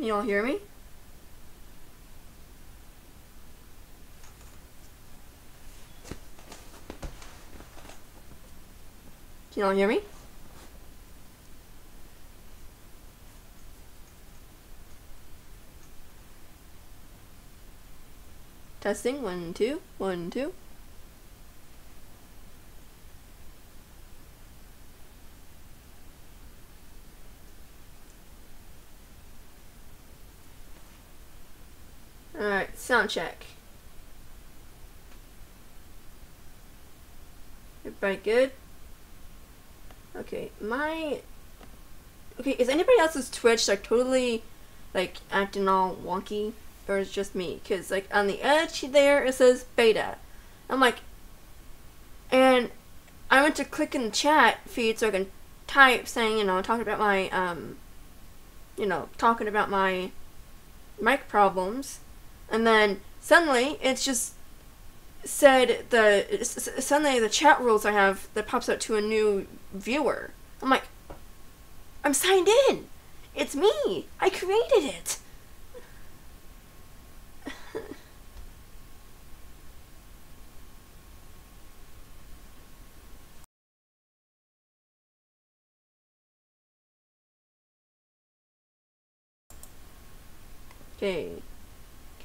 Can you all hear me? Can you all hear me? Testing, 1, 2, 1, 2. Alright, sound check. Everybody good? Okay, okay, is anybody else's Twitch like totally like acting all wonky? Or is it just me? Cause like on the edge there it says beta. I'm like, and I went to click in the chat feed so I can type saying, you know, talking about my talking about my mic problems, and then suddenly it's just said suddenly the chat rules I have that pops up to a new viewer. I'm like, I'm signed in. It's me. I created it. Okay,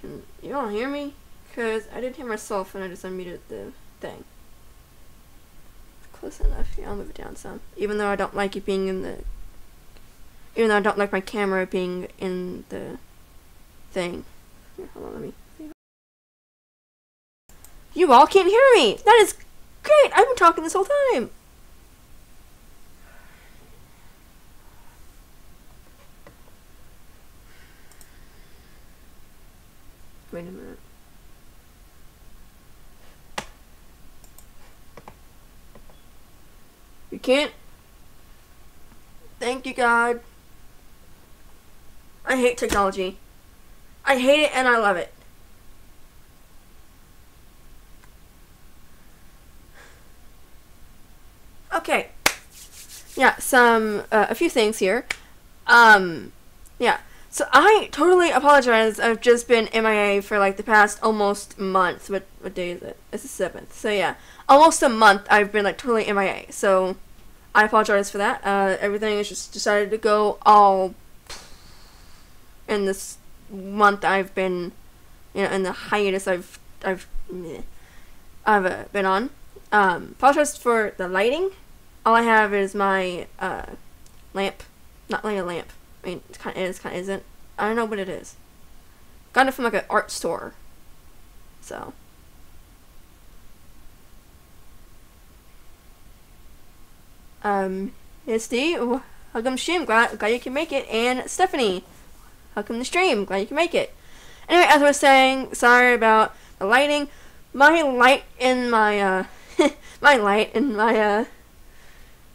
can you all hear me? Because I didn't hear myself and I just unmuted the thing. Close enough. Yeah, I'll move it down some. Even though I don't like it being in the... Even though I don't like my camera being in the thing. Here, hold on, let me... You all can't hear me! That is great! I've been talking this whole time! Wait a minute. You can't? Thank you, God. I hate technology. I hate it and I love it. Okay. Yeah, a few things here. Yeah. So I totally apologize. I've just been MIA for like the past almost month. What day is it? It's the 7th. So yeah, almost a month I've been like totally MIA. So I apologize for that. Everything is just decided to go all in this month I've been, you know, in the hiatus I've been on. Apologize for the lighting. All I have is my lamp. Not like a lamp. I mean, it kind of is, kind of isn't. I don't know what it is. Got it from like an art store. So. Misty, welcome to stream. Glad you can make it. And Stephanie, welcome to stream. Glad you can make it. Anyway, as I was saying, sorry about the lighting. My light in my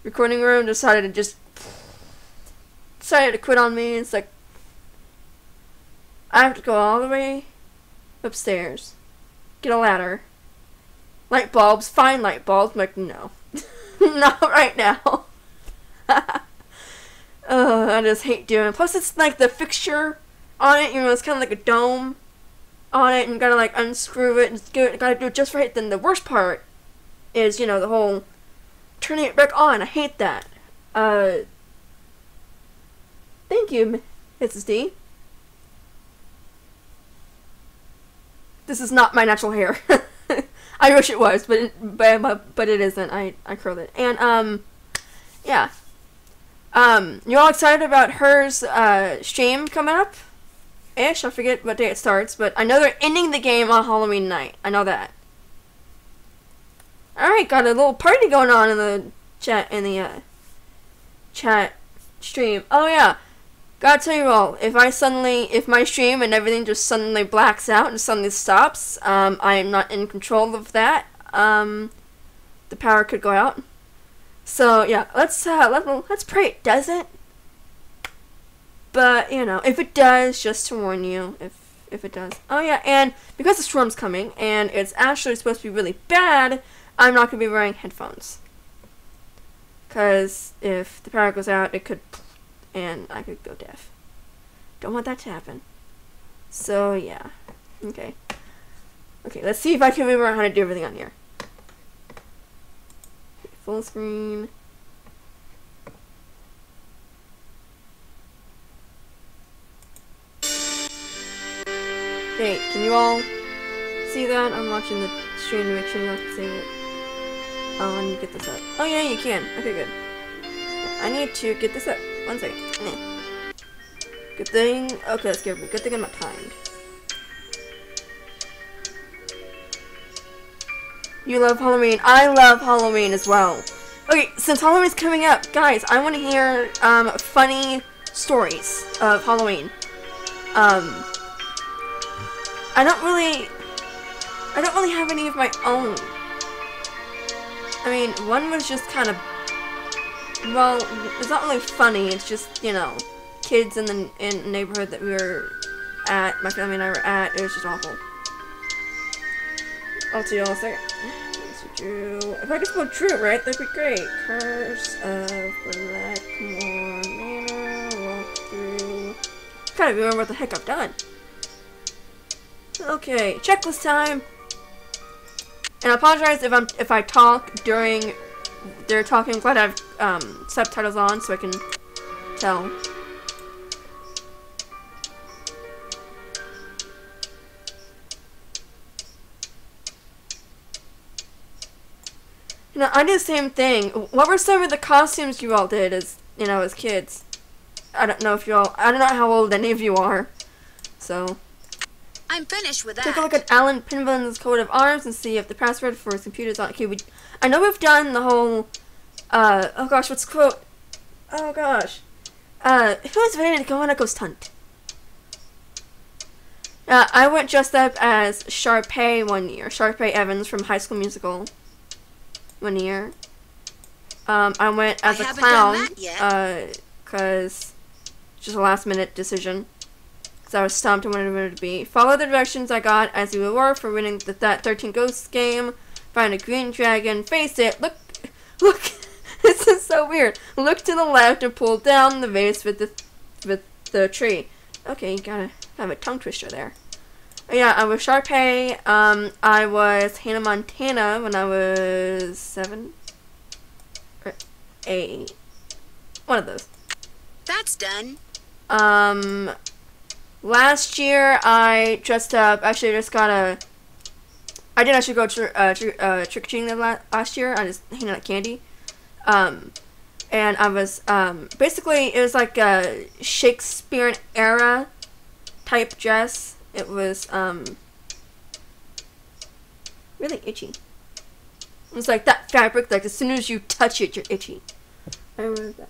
recording room decided to quit on me. It's like I have to go all the way upstairs, get a ladder, light bulbs, find light bulbs. I'm like, no, not right now. I just hate doing it. Plus, it's like the fixture on it. You know, it's kind of like a dome on it, and you gotta like unscrew it and gotta do it just right. Then the worst part is, you know, the whole turning it back on. I hate that. Thank you, Mrs. D. This is not my natural hair. I wish it was, but it isn't. I curled it. And yeah. You all excited about hers stream coming up? Ish, I forget what day it starts, but I know they're ending the game on Halloween night. I know that. Alright, got a little party going on in the chat chat stream. Oh yeah. Gotta tell you all, if my stream and everything just suddenly blacks out and suddenly stops, I am not in control of that. The power could go out. So yeah, let's pray it doesn't. But you know, if it does, just to warn you, if it does. Oh yeah, and because the storm's coming and it's actually supposed to be really bad, I'm not gonna be wearing headphones. Cause if the power goes out, it could. And I could go deaf. Don't want that to happen. So, yeah. Okay. Okay, let's see if I can remember how to do everything on here. Okay, full screen. Okay, can you all see that? I'm watching the stream to make sure you all can see it. Oh, I need to get this up. Oh, yeah, you can. Okay, good. I need to get this up. 1 second. Good thing. Okay, that's good. Good thing I'm not timed. You love Halloween. I love Halloween as well. Okay, since Halloween's coming up, guys, I want to hear funny stories of Halloween. I don't really have any of my own. I mean, one was just kind of, well, it's not really funny. It's just, you know, kids in the neighborhood that we were at, my family and I were at. It was just awful. I'll tell you all in a second. If I could spell true, right? That'd be great. Curse of Blackmoor Manor. Walk through. Kind of remember what the heck I've done. Okay, checklist time. And I apologize if I talk during they're talking. I'm glad I have subtitles on so I can tell. You know, I did the same thing. What were some of the costumes you all did as, you know, as kids? I don't know if you all, I don't know how old any of you are. So, I'm finished with that. take a look at Alan Pinvin's coat of arms and see if the password for his computer is on. Okay, I know we've done the whole, oh gosh, what's the quote? Oh gosh. Who's ready to go on a ghost hunt? I went dressed up as Sharpay one year. Sharpay Evans from High School Musical. One year. I went as a clown, cause just a last minute decision. Cause I was stumped on what I wanted to be. Follow the directions I got as you were for winning that 13 Ghosts game. Find a green dragon, face it, look, this is so weird. Look to the left and pull down the vase with the tree. Okay, you gotta have a tongue twister there. Yeah, I was Sharpay. I was Hannah Montana when I was 7 or 8. One of those. That's done. Last year I dressed up. Actually, I just got a. I didn't actually go trick-or-treating last year. I just handed out candy. And I was basically it was like a Shakespearean era type dress. It was, really itchy. It was like that fabric, like as soon as you touch it, you're itchy. I remember that.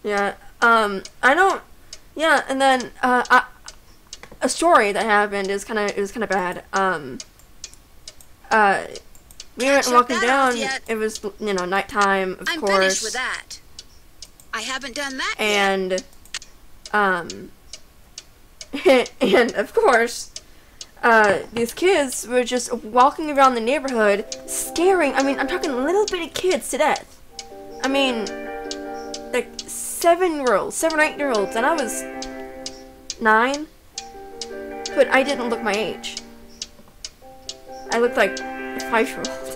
Yeah, I don't, yeah, and then, a story that happened is it was kind of bad. We went walking down. It was, you know, nighttime, of course. I'm finished with that. I haven't done that yet. And of course, these kids were just walking around the neighborhood, scaring. I mean, I'm talking little bitty kids to death. I mean, like 7-year-olds, 7 or 8-year-olds, and I was 9, but I didn't look my age. I looked like a 5-year-old.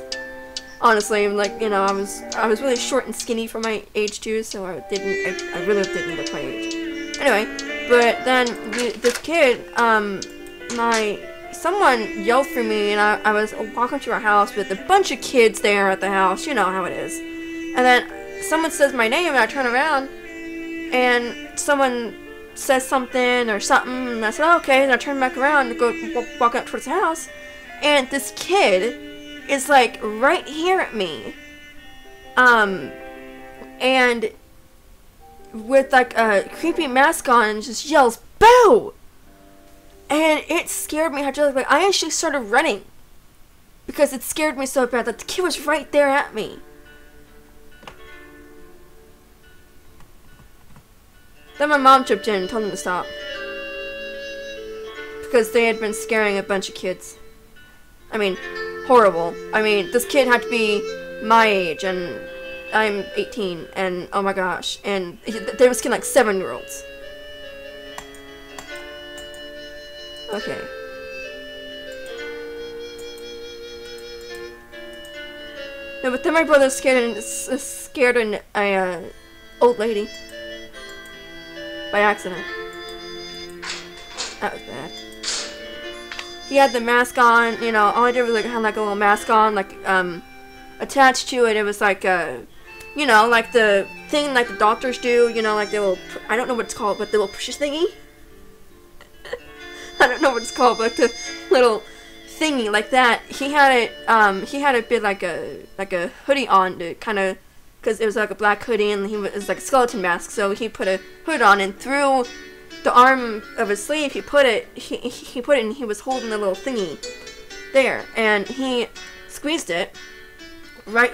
Honestly, like, you know, I was really short and skinny for my age too, so I really didn't look my age. Anyway, but then this kid, someone yelled for me, and I was walking to our house with a bunch of kids there at the house. You know how it is. And then someone says my name, and I turn around, and someone says something, and I said, oh, okay, and I turn back around and go walk up towards the house, and this kid is like right here at me, and with like a creepy mask on, and just yells "Boo!" And it scared me. I actually started running because it scared me so bad that the kid was right there at me. Then my mom chipped in and told them to stop because they had been scaring a bunch of kids. I mean, horrible. I mean, this kid had to be my age, and I'm 18, and oh my gosh, and they were skin like 7-year-olds. Okay. No, but then my brother scared an old lady by accident. That was bad. He had the mask on, you know, all I did was like had like a little mask on, like attached to it. It was like you know, like the thing like the doctors do, you know, like the little, I don't know what it's called, but the little precious thingy. I don't know what it's called, but the little thingy like that. He had a bit like a hoodie on to kind of, because it was like a black hoodie and it was like a skeleton mask, so he put a hood on, and through the arm of his sleeve he put it and he was holding the little thingy there, and he squeezed it right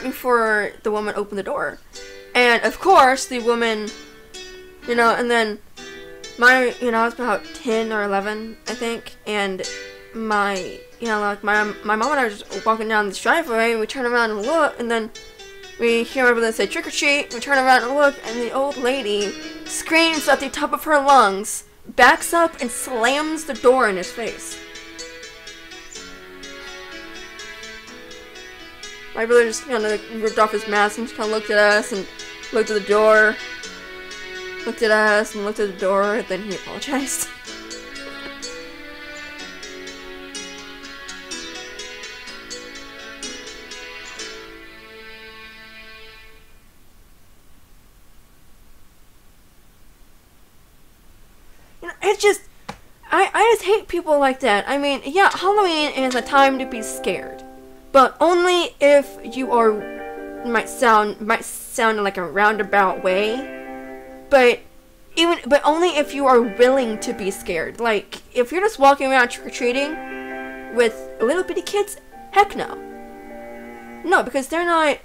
before the woman opened the door. And of course the woman, you know, and then I was about 10 or 11, I think, and my mom and I were just walking down this driveway, and we turn around and look, and then we hear my brother say trick or treat. We turn around and look, and the old lady screams at the top of her lungs, backs up, and slams the door in his face. My brother just kind of ripped off his mask and just kind of looked at us and looked at the door, looked at us and looked at the door, and then he apologized. You know, it's just, I just hate people like that. I mean, yeah, Halloween is a time to be scared, but only if you are, might sound in like a roundabout way, but only if you are willing to be scared. Like, if you're just walking around trick-or-treating with little bitty kids, heck no. No, because they're not,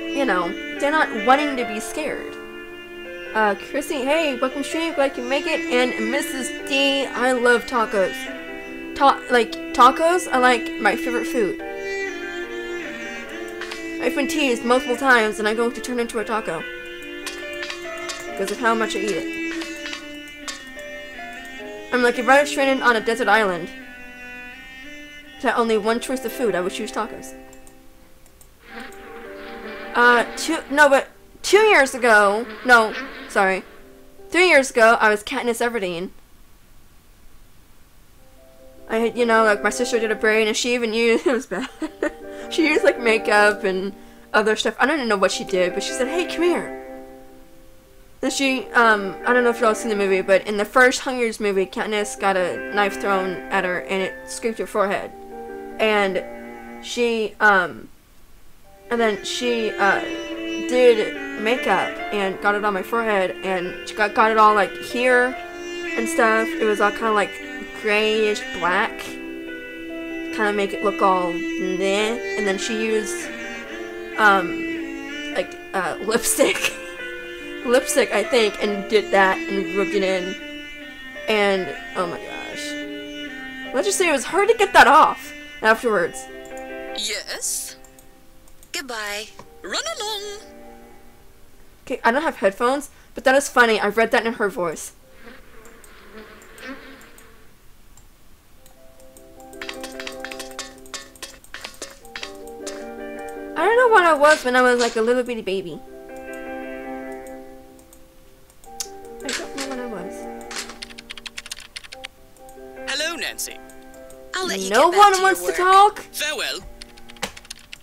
you know, they're not wanting to be scared. Chrissy, hey, welcome to stream, glad you can make it. And Mrs. D, I love tacos. Tacos are like my favorite food. I've been teased multiple times and I'm going to turn into a taco because of how much I eat it. I'm like, if I was stranded on a desert island, if I had only one choice of food, I would choose tacos. 2 years ago, no, sorry, 3 years ago, I was Katniss Everdeen. I had, you know, like, my sister did a braid, and she even used, it was bad, she used, like, makeup and other stuff. I don't even know what she did, but she said, hey, come here. And she, I don't know if y'all seen the movie, but in the first Hunger Games movie, Katniss got a knife thrown at her, and it scraped her forehead. And she, and then she, did makeup and got it on my forehead, and she got it all like here and stuff. It was all kind of like grayish black, kind of make it look all meh. And then she used lipstick I think, and did that and rubbed it in, and oh my gosh, let's just say it was hard to get that off afterwards. Yes? Goodbye. Run along. Okay, I don't have headphones, but that is funny. I read that in her voice. I don't know what I was when I was like a little bitty baby. I don't know what I was. Hello, Nancy. I'll let you No get back one to wants your to work. talk? Farewell.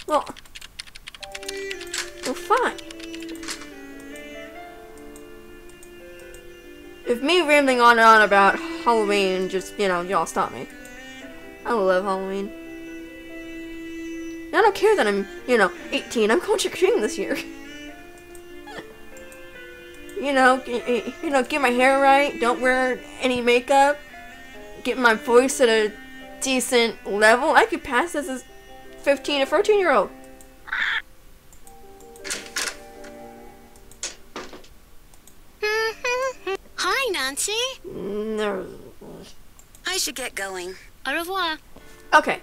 Well, fine. If me rambling on and on about Halloween, just, you know, y'all stop me. I love Halloween. And I don't care that I'm, you know, 18. I'm going trick-or-treating this year. You know, get my hair right, don't wear any makeup, get my voice at a decent level. I could pass as a 15 or 14-year-old. Hi, Nancy. No. I I should get going. Au revoir. Okay.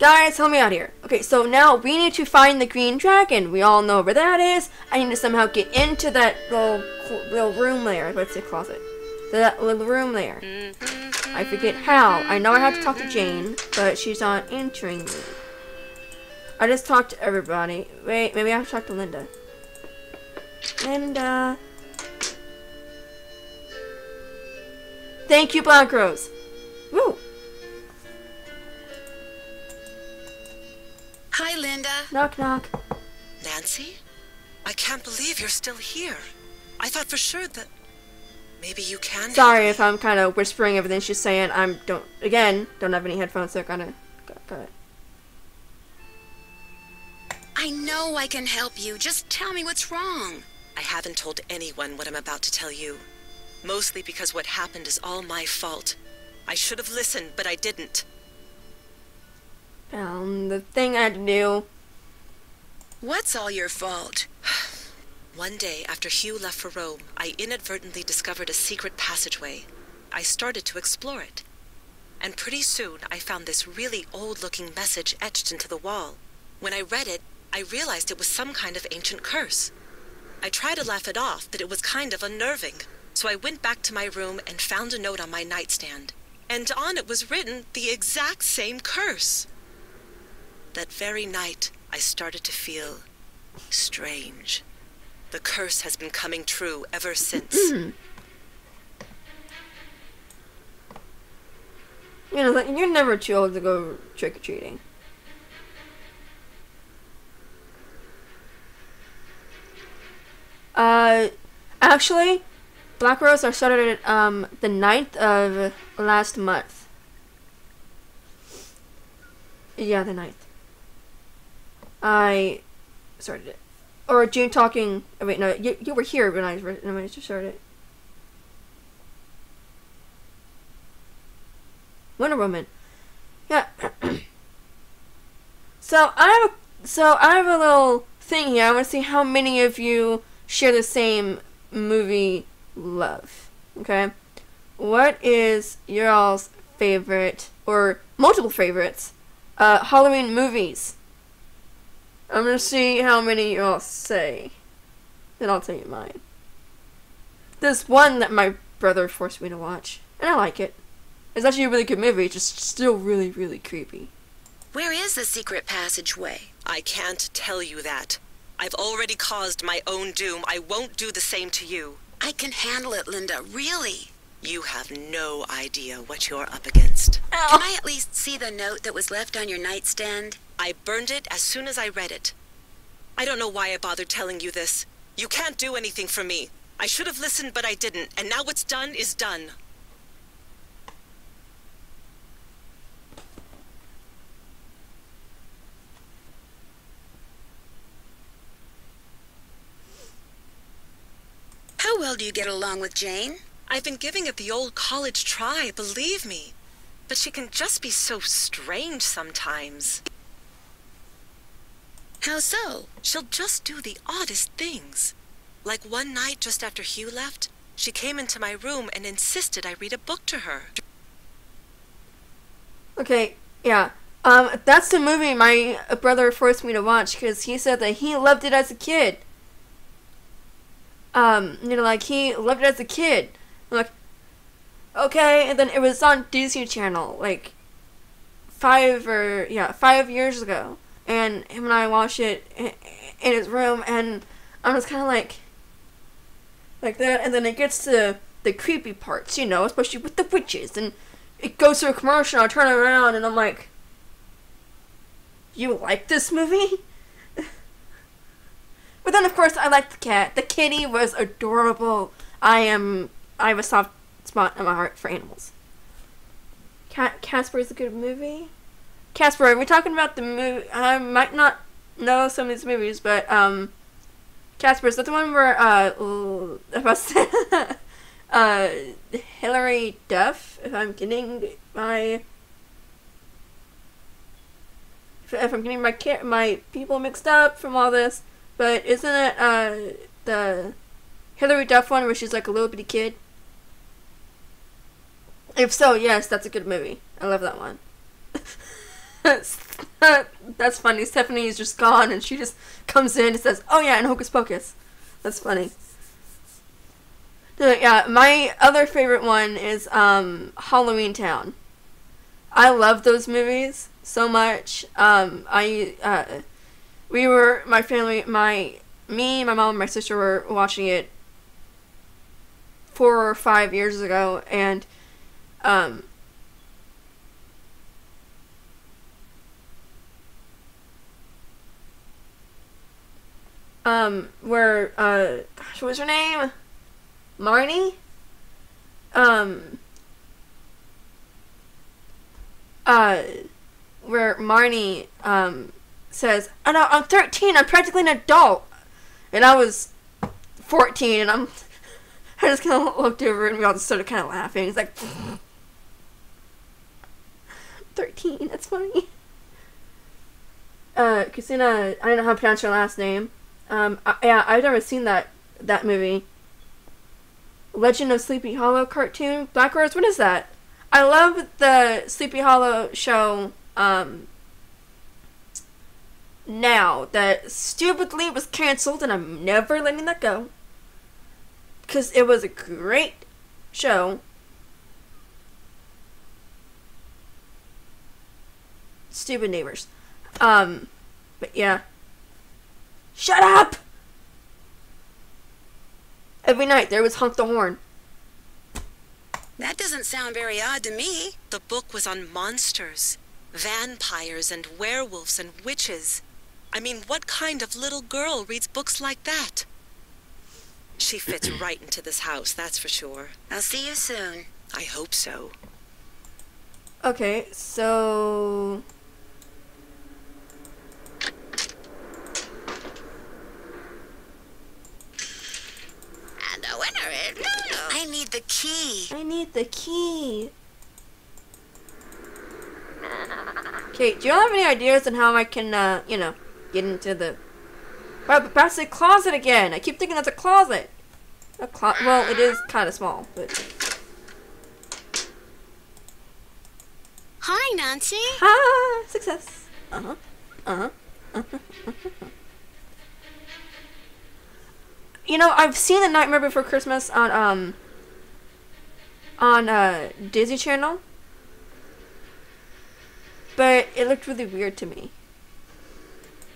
Guys, help me out here. Okay, so now we need to find the green dragon. We all know where that is. I need to somehow get into that little room there. Let's say closet. That little room there. I forget how. I know I have to talk to Jane, but she's not answering me. I just talked to everybody. Wait, maybe I have to talk to Linda. Linda. Thank you, Black Rose. Woo. Hi, Linda. Knock, knock. Nancy? I can't believe you're still here. I thought for sure that maybe you can. Sorry if I'm kind of whispering everything she's saying. Don't have any headphones, so got it. I know I can help you. Just tell me what's wrong. I haven't told anyone what I'm about to tell you. Mostly because what happened is all my fault. I should have listened, but I didn't. The thing I had to do. What's all your fault? One day, after Hugh left for Rome, I inadvertently discovered a secret passageway. I started to explore it. And pretty soon, I found this really old-looking message etched into the wall. When I read it, I realized it was some kind of ancient curse. I tried to laugh it off, but it was kind of unnerving. So I went back to my room and found a note on my nightstand. And on it was written the exact same curse. That very night, I started to feel strange. The curse has been coming true ever since. You know, like, you're never too old to go trick-or-treating. Actually, Black Rose are started the 9th of last month. Yeah, the 9th. I started it. Or June talking. Oh, wait, no, you were here when I just started it. Wonder Woman. Yeah. So I have a little thing here. I want to see how many of you share the same movie love. Okay. What is your all's favorite or multiple favorites Halloween movies? I'm gonna see how many y'all say. Then I'll tell you mine. There's one that my brother forced me to watch, and I like it. It's actually a really good movie, it's just still really, really creepy. Where is the secret passageway? I can't tell you that. I've already caused my own doom. I won't do the same to you. I can handle it, Linda, really. You have no idea what you're up against. Can I at least see the note that was left on your nightstand? I burned it as soon as I read it. I don't know why I bothered telling you this. You can't do anything for me. I should have listened, but I didn't. And now what's done is done. How well do you get along with Jane? I've been giving it the old college try, believe me. But she can just be so strange sometimes. How so? She'll just do the oddest things. Like one night just after Hugh left, she came into my room and insisted I read a book to her. Okay, yeah. That's the movie my brother forced me to watch because he said that he loved it as a kid. Like he loved it as a kid. I'm like, okay, and then it was on Disney Channel, like 5 years ago. And him and I watched it in his room, and I was kind of like that. And then it gets to the creepy parts, especially with the witches. And it goes to a commercial, I turn around, and I'm like, you like this movie? But then, of course, I liked the cat. The kitty was adorable. I have a soft spot in my heart for animals. Casper is a good movie. Casper, are we talking about the movie? I might not know some of these movies, but Casper, is that the one where Hilary Duff? If I'm getting my my people mixed up from all this, but isn't it the Hilary Duff one where she's like a little bitty kid? If so, yes, that's a good movie. I love that one. That's funny. Stephanie is just gone, and she just comes in and says, "Oh yeah," and Hocus Pocus. That's funny. Yeah, my other favorite one is Halloween Town. I love those movies so much. We were my family, me, my mom, and my sister were watching it 4 or 5 years ago, and where gosh, what was her name? Marnie? Where Marnie, says, "Oh no, I'm 13, I'm practically an adult." And I was 14, and I just kind of looked over, and we all just started kind of laughing. It's like, 13, that's funny. Christina, I don't know how to pronounce her last name. Yeah, I've never seen that movie. Legend of Sleepy Hollow cartoon? Blackmoor, what is that? I love the Sleepy Hollow show, now that stupidly was cancelled, and I'm never letting that go. Because it was a great show. Stupid neighbors. But yeah. Shut up! Every night there was Honk the Horn. That doesn't sound very odd to me. The book was on monsters, vampires and werewolves and witches. I mean, what kind of little girl reads books like that? She fits right into this house, that's for sure. I'll see you soon. I hope so. Okay, so... And the winner is Lulu. I need the key. I need the key. Okay, do you all have any ideas on how I can, get into the... Wow, but past the closet again. I keep thinking that's a closet. Well, it is kind of small, but... Hi, Nancy. Ha! Success. You know, I've seen The Nightmare Before Christmas on Disney Channel. But it looked really weird to me.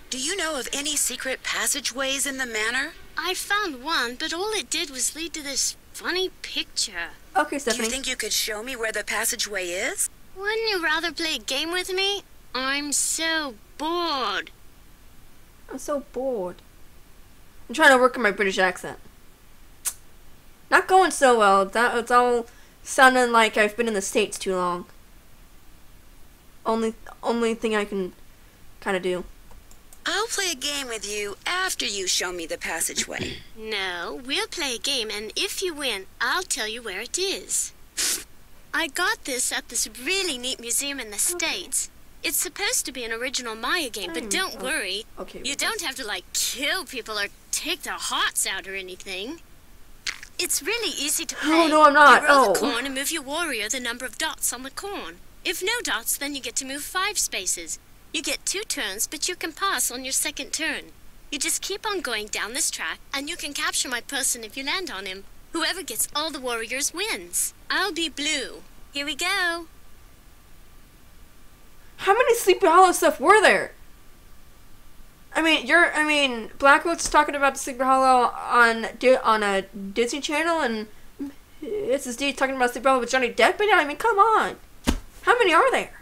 Do you know of any secret passageways in the manor? I found one, but all it did was lead to this funny picture. Okay, Do Stephanie. you think you could show me where the passageway is? Wouldn't you rather play a game with me? I'm so bored. I'm so bored. I'm trying to work on my British accent. Not going so well. It's all sounding like I've been in the States too long. Only thing I can kind of do. I'll play a game with you after you show me the passageway. No, we'll play a game, and if you win, I'll tell you where it is. I got this at this really neat museum in the States. It's supposed to be an original Maya game, but don't worry. Okay. You don't have to, kill people or take their hearts out or anything. It's really easy to play. Oh, no, I'm not. You roll Oh. the corn and move your warrior the number of dots on the corn. If no dots, then you get to move 5 spaces. You get 2 turns, but you can pass on your second turn. You just keep on going down this track, and you can capture my person if you land on him. Whoever gets all the warriors wins. I'll be blue. Here we go. How many Sleepy Hollow stuff were there? I mean, Blackwood's talking about the Sleepy Hollow on a Disney Channel, and SSD talking about Sleepy Hollow with Johnny Depp. But I mean, come on. How many are there?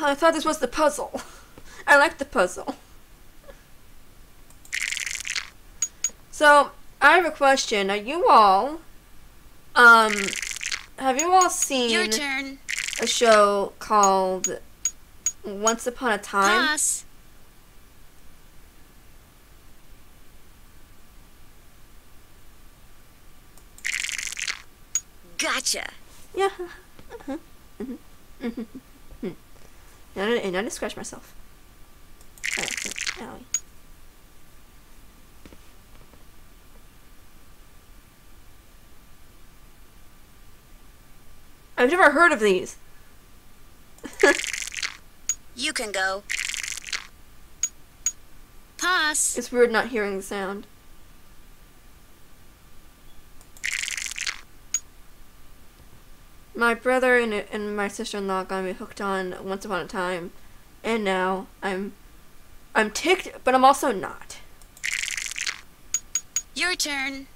I thought this was the puzzle. I like the puzzle. So, I have a question. Now, you all, have you all seen Your turn. a show called Once Upon a Time? Pass. Gotcha. Yeah. And I just scratched myself. Owie. I've never heard of these. You can go. Pass. It's weird not hearing the sound. My brother and my sister-in-law got me hooked on Once Upon a Time, and now I'm ticked, but I'm also not. Your turn.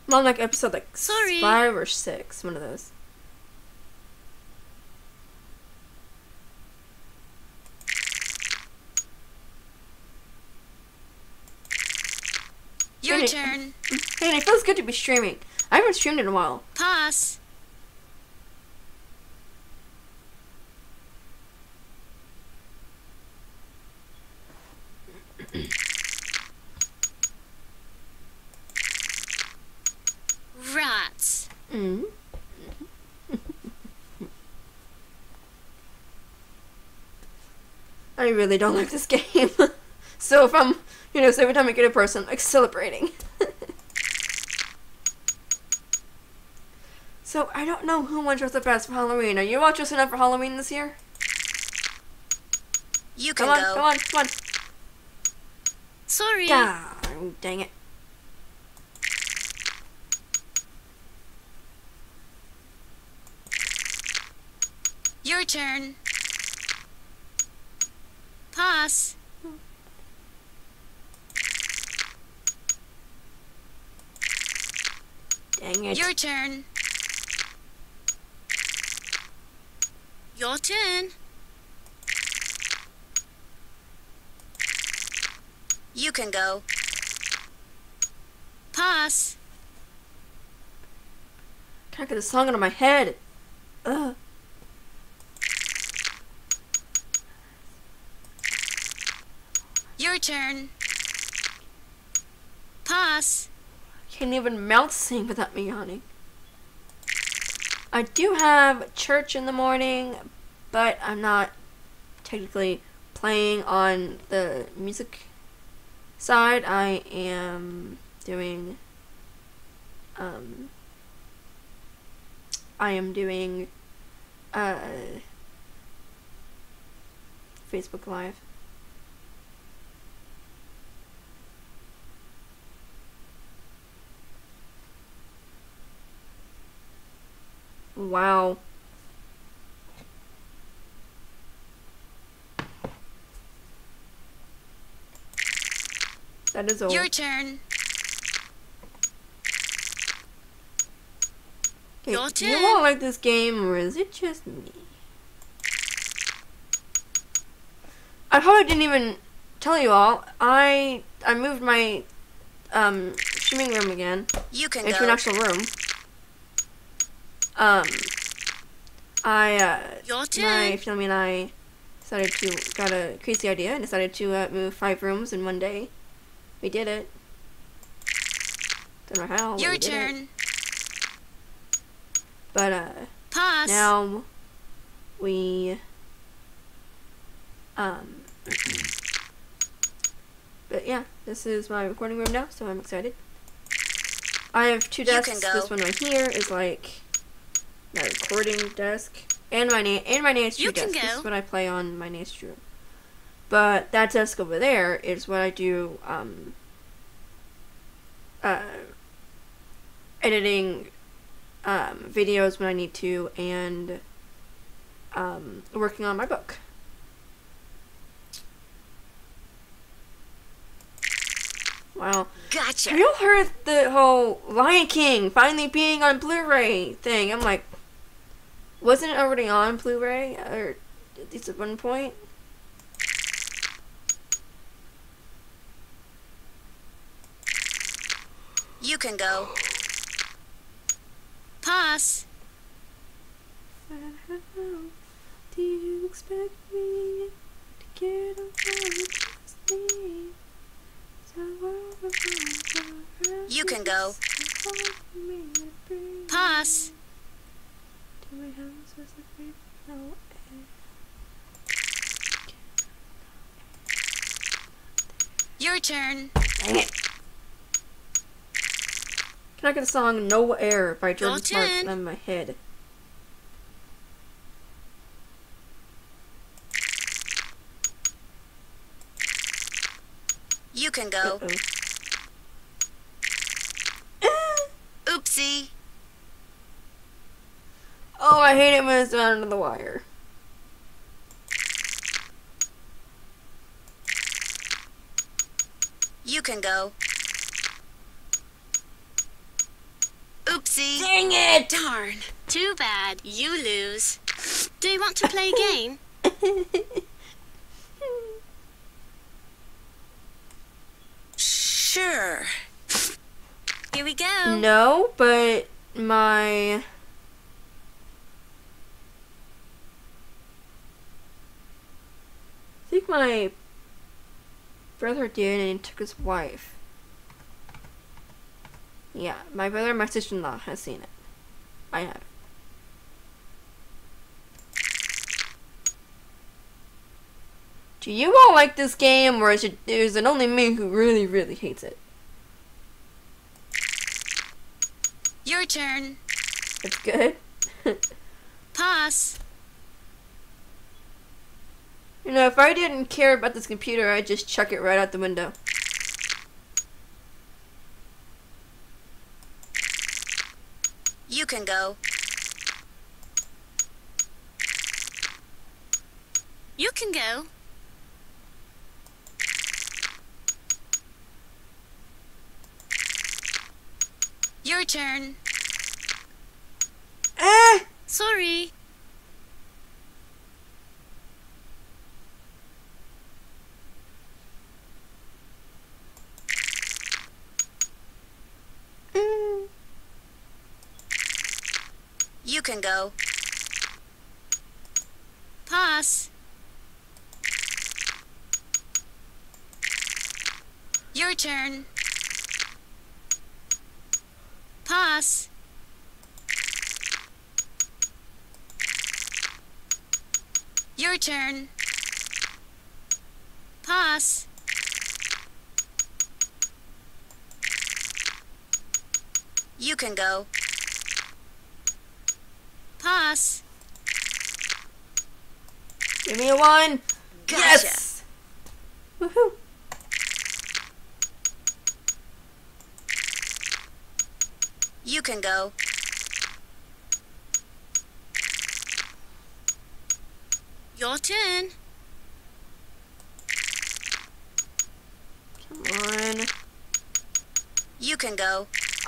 I'm on like episode like Sorry. 5 or 6, one of those. Your Hey, turn. Hey, it feels good to be streaming. I haven't streamed in a while. Pass. Rats. Mm. I really don't like this game. So if I'm, so every time I get a person, I'm like celebrating. So I don't know who wants to dress up best for Halloween. Are you all dressing up for Halloween this year? You can Come on, go. come on, come on. Sorry. God, dang it. Your turn. Pass. Dang it. Your turn. Your turn. You can go. Pass. Can't get the song out of my head. Ugh. Your turn. Pass. Can't even mouth sing without me yawning. I do have church in the morning, but I'm not technically playing on the music side. I am doing Facebook Live. Wow. That is old. Your turn. Okay, Your do you turn. all like this game, or is it just me? I probably didn't even tell you all. I moved my streaming room again You can into an go. actual room. Your My turn. family and I got a crazy idea and decided to move 5 rooms in one day. We did it. Don't know how. but Your we did it. turn. But Pass. now we but yeah, this is my recording room now, so I'm excited. I have 2 You desks. can go. This one right here is like my recording desk and my Nance You True can desk. This go. is what I play on my Nance True. But that desk over there is what I do editing videos when I need to, and working on my book. Wow. Gotcha. Have you all heard the whole Lion King finally being on Blu-ray thing? I'm like, wasn't it already on Blu-ray? Or at least at one point? You can go. Pass. Do you expect me to get on You can go. Pass. Your turn. Dang it. Can I get the song No Air by Jordan Your Sparks turn. in my head? You can go. Uh-oh. Oopsie. Oh, I hate it when it's down under the wire. You can go. Oopsie. Dang it! Darn. Too bad. You lose. Do you want to play a game? Sure. Here we go. No, but my... I think my brother did, and he took his wife. Yeah, my brother and my sister-in-law has seen it. I have. Do you all like this game, or is it only me who really, really hates it? Your turn. It's good. Pass. You know, if I didn't care about this computer, I'd just chuck it right out the window. You can go. You can go. Your turn. Ah! Sorry. You can go. Pass. Your turn. Pass. Your turn. Pass. You can go. Pass. Give me a 1. Gotcha. Yes! Woohoo! You can go. Your turn. Come on. You can go.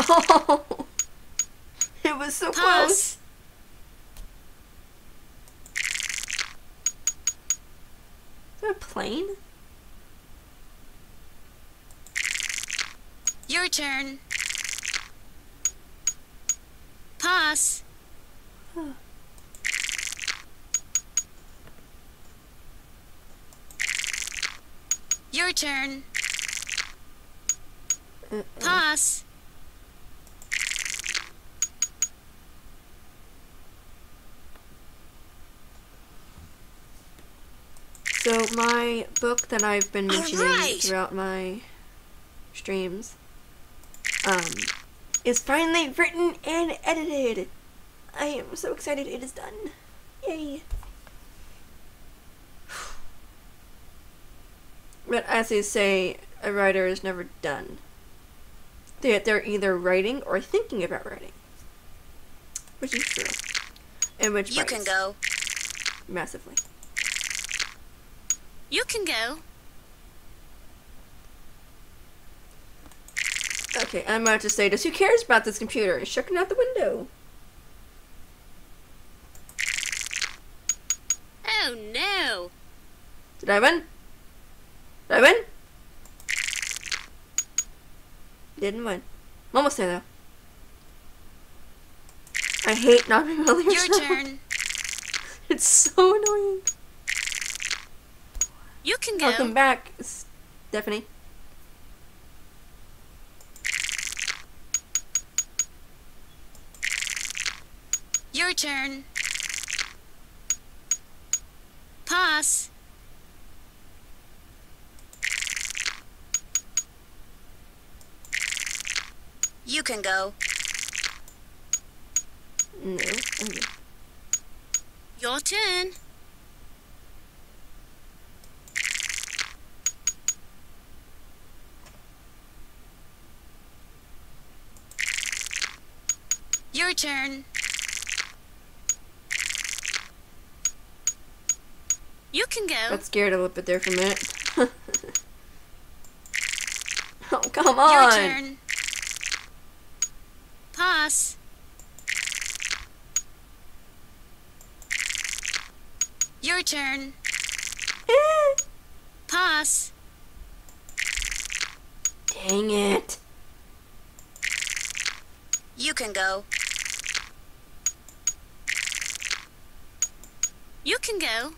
Oh! It was so Pass. close. Is that a plane? Your turn. Pass. Your turn. Pass. So my book that I've been mentioning right. throughout my streams, is finally written and edited. I am so excited it is done. Yay. But as they say, a writer is never done. They're either writing or thinking about writing. Which is true. And which You can go. massively. You can go. Okay, I'm about to say, just who cares about this computer? It's chucking out the window. Oh no. Did I win? Did I win? Didn't win. I'm almost there though. I hate not being able to hear Your sound. turn. It's so annoying. You can go. Welcome back, Stephanie. Your turn. Pass. You can go. No. Okay. Your turn. Your turn. You can go. Got scared a little bit there for a minute. Oh, come Your on! turn. Pass. Your turn. Pass. Dang it. You can go. You can go.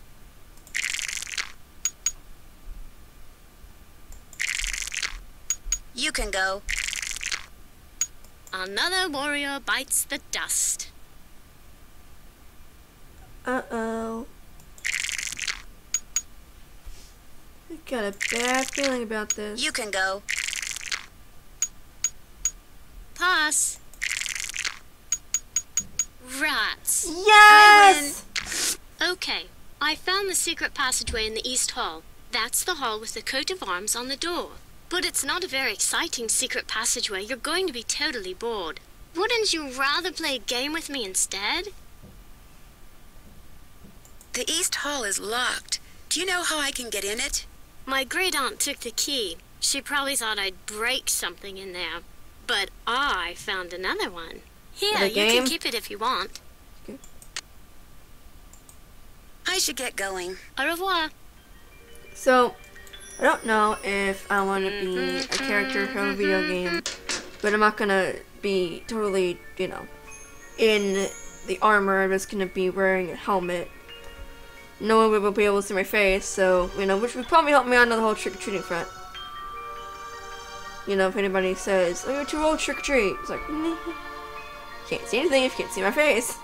You can go. Another warrior bites the dust. Uh-oh. I got a bad feeling about this. You can go. Pass. Rats. Yes! Okay, I found the secret passageway in the East Hall. That's the hall with the coat of arms on the door. But it's not a very exciting secret passageway. You're going to be totally bored. Wouldn't you rather play a game with me instead? The East Hall is locked. Do you know how I can get in it? My great aunt took the key. She probably thought I'd break something in there. But I found another one. Here, Another you game? can keep it if you want. I should get going. Au revoir. So, I don't know if I want to be a character from a video game, but I'm not gonna be totally, you know, in the armor. I'm just gonna be wearing a helmet. No one will be able to see my face, so, you know, which would probably help me out on the whole trick-or-treating front. You know, if anybody says, oh, you're too old trick-or-treat, it's like, can't see anything if you can't see my face.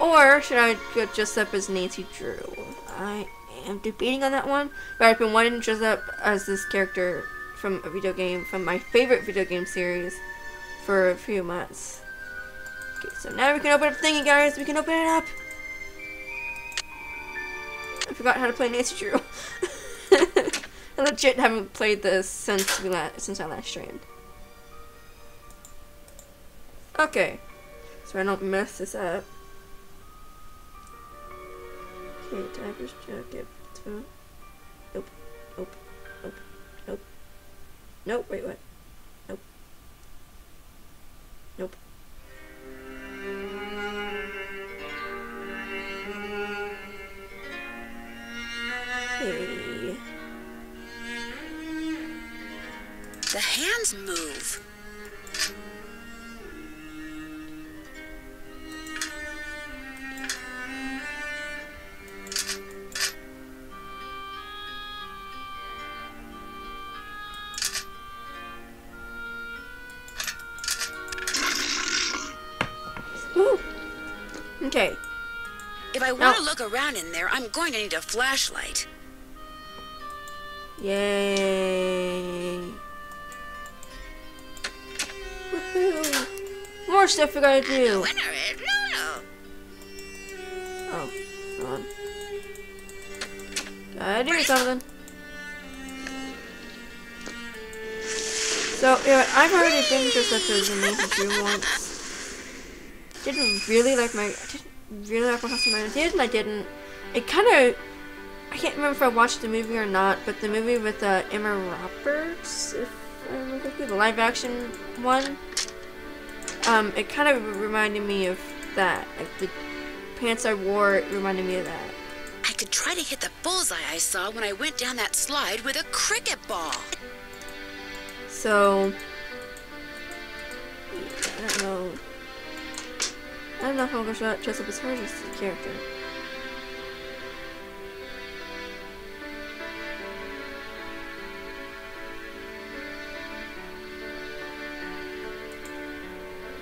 Or should I go dress up as Nancy Drew? I am debating on that one, but I've been wanting to dress up as this character from a video game, from my favorite video game series, for a few months. Okay, so now we can open up the thingy, guys. We can open it up. I forgot how to play Nancy Drew. I legit haven't played this since I last streamed. Okay, so I don't mess this up. Okay, Tiger's jacket. Nope. Nope. Nope. Nope. Nope. Wait, what? Nope. Nope. Hey. The hands move. Ooh. Okay. If I want to look around in there, I'm going to need a flashlight. Yay. Woohoo. More stuff we gotta do. Winner is Lulu. Oh, hold on. Gotta do something. So, yeah, I've already been dressed up as a Nancy Drew once. Didn't really like my costume. I did and I didn't. It kind of, I can't remember if I watched the movie or not, but the movie with Emma Roberts, if I remember correctly, the live action one, it kind of reminded me of that. Like the pants I wore, it reminded me of that. I could try to hit the bullseye I saw when I went down that slide with a cricket ball. So, I don't know. I don't know if I'm going to dress up as her as the character.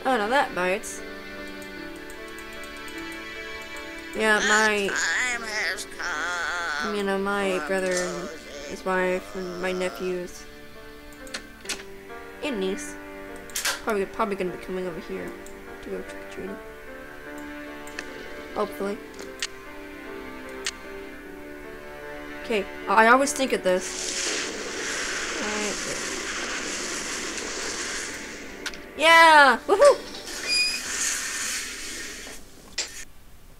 Oh, now that bites. Yeah, my brother and his wife and my nephews and niece probably gonna be coming over here to go trick-or-treating. Hopefully. Okay, I always think of this. Right there. Yeah! Woohoo!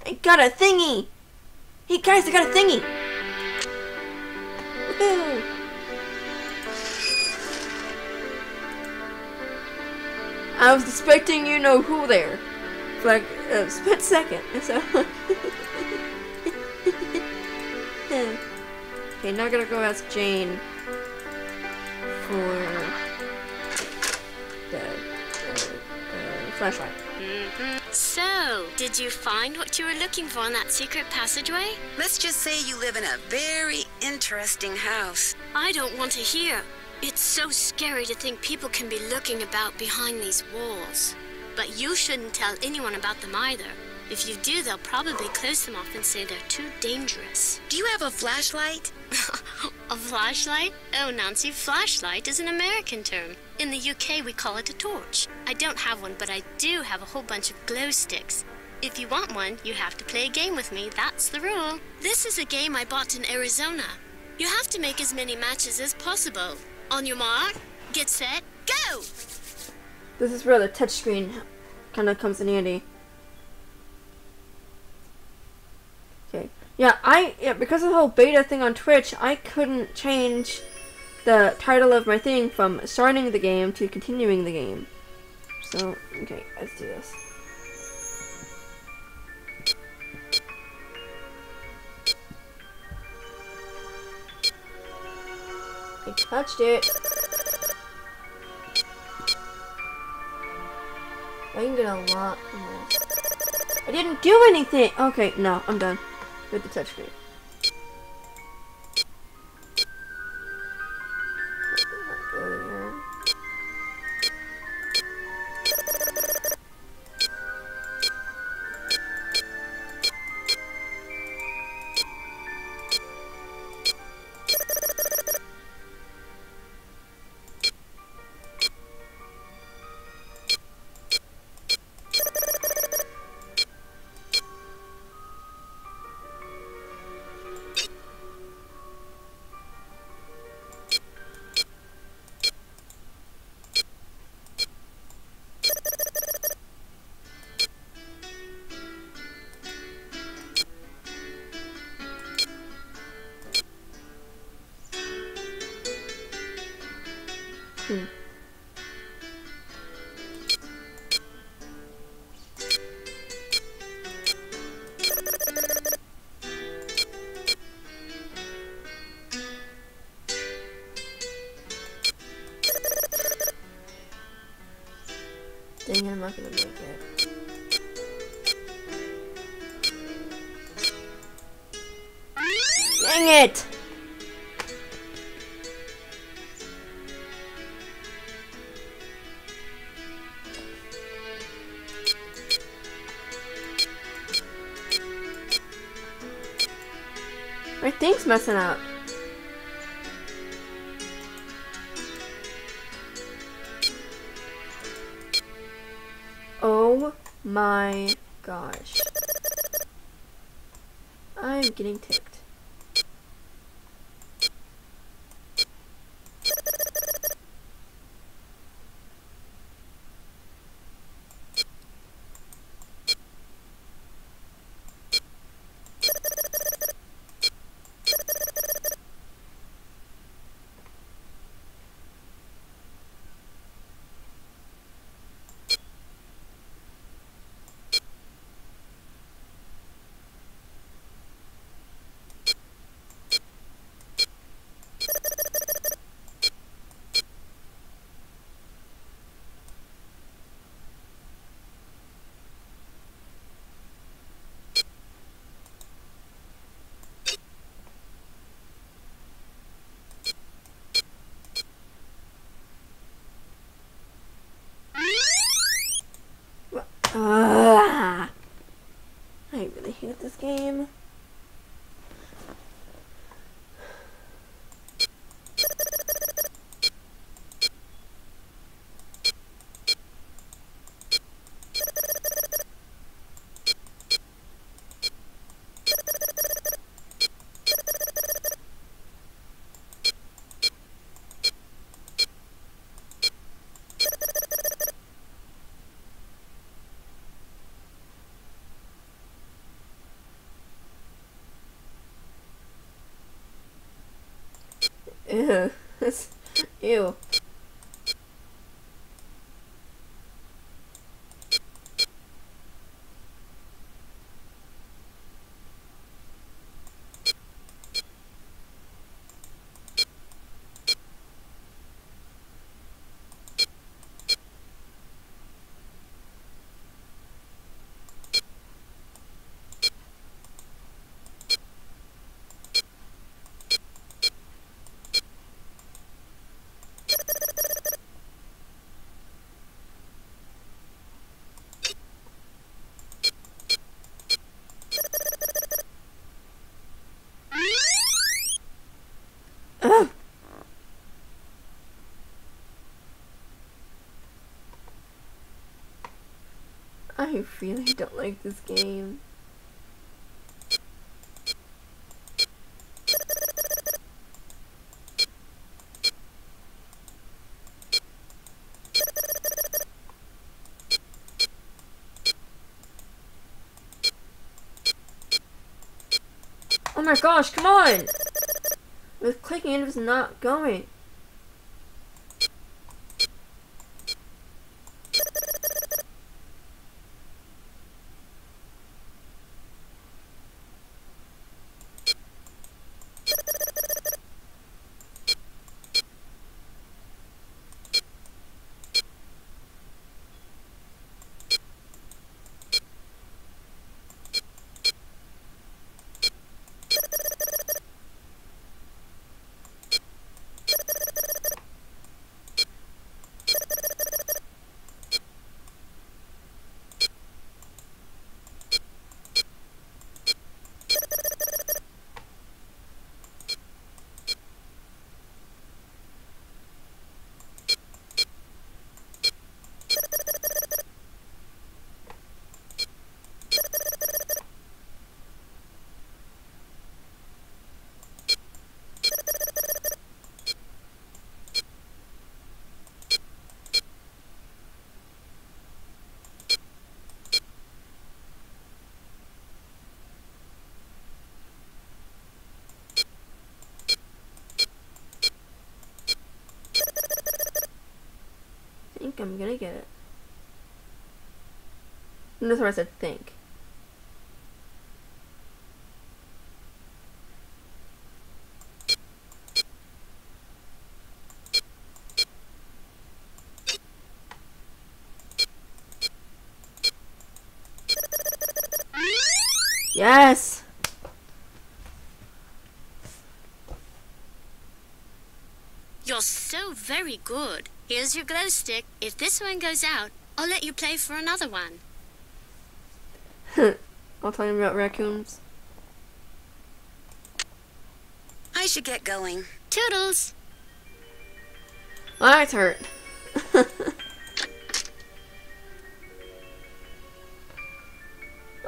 I got a thingy! Hey guys, I got a thingy! Woohoo! I was expecting you know who there for like a split second. So okay, now I gotta go ask Jane for the flashlight. So, did you find what you were looking for in that secret passageway? Let's just say you live in a very interesting house. I don't want to hear. It's so scary to think people can be looking about behind these walls. But you shouldn't tell anyone about them either. If you do, they'll probably close them off and say they're too dangerous. Do you have a flashlight? A flashlight? Oh, Nancy, flashlight is an American term. In the UK, we call it a torch. I don't have one, but I do have a whole bunch of glow sticks. If you want one, you have to play a game with me. That's the rule. This is a game I bought in Arizona. You have to make as many matches as possible. On your mark, get set, go! This is where the touchscreen kind of comes in handy. Okay. Yeah, because of the whole beta thing on Twitch, I couldn't change the title of my thing from starting the game to continuing the game. So, okay, let's do this. I touched it. I can get a lot from this. I didn't do anything! Okay, no, I'm done with the touchscreen. Dang it, I'm not gonna make it. Dang it! My thing's messing up. Oh my gosh. I'm getting ticked. I really hate this game. Ew. Ew. Ugh. I really don't like this game. Oh my gosh, come on! With clicking it was not going. I think I'm gonna get it. And that's what I said, think. Yes! You're so very good. Here's your glow stick. If this one goes out, I'll let you play for another one. I'll tell you about raccoons. I should get going. Toodles! My eyes hurt.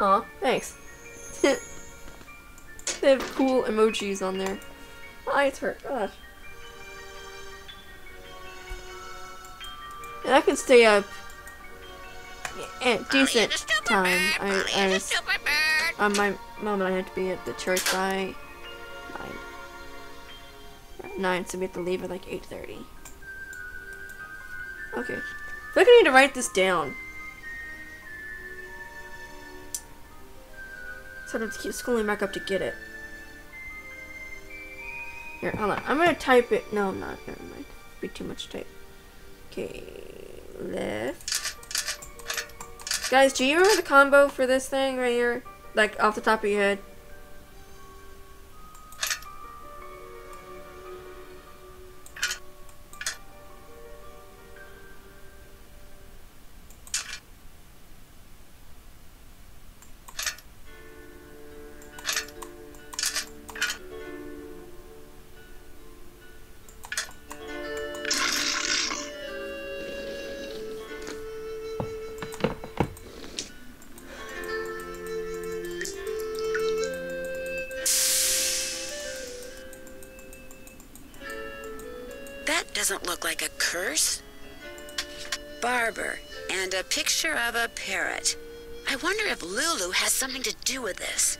Aw, thanks. They have cool emojis on there. My eyes hurt, gosh. And I can stay up at decent time. My mom and I had to be at the church by 9, so we have to leave at like 8:30. Okay. I feel like I need to write this down. So I have to keep scrolling back up to get it. Here, hold on. I'm gonna type it. No, I'm not. Never mind. It'd be too much to type. Okay, left. Guys, do you remember the combo for this thing right here? Like, off the top of your head? Doesn't look like a curse. Barber, and a picture of a parrot. I wonder if Lulu has something to do with this.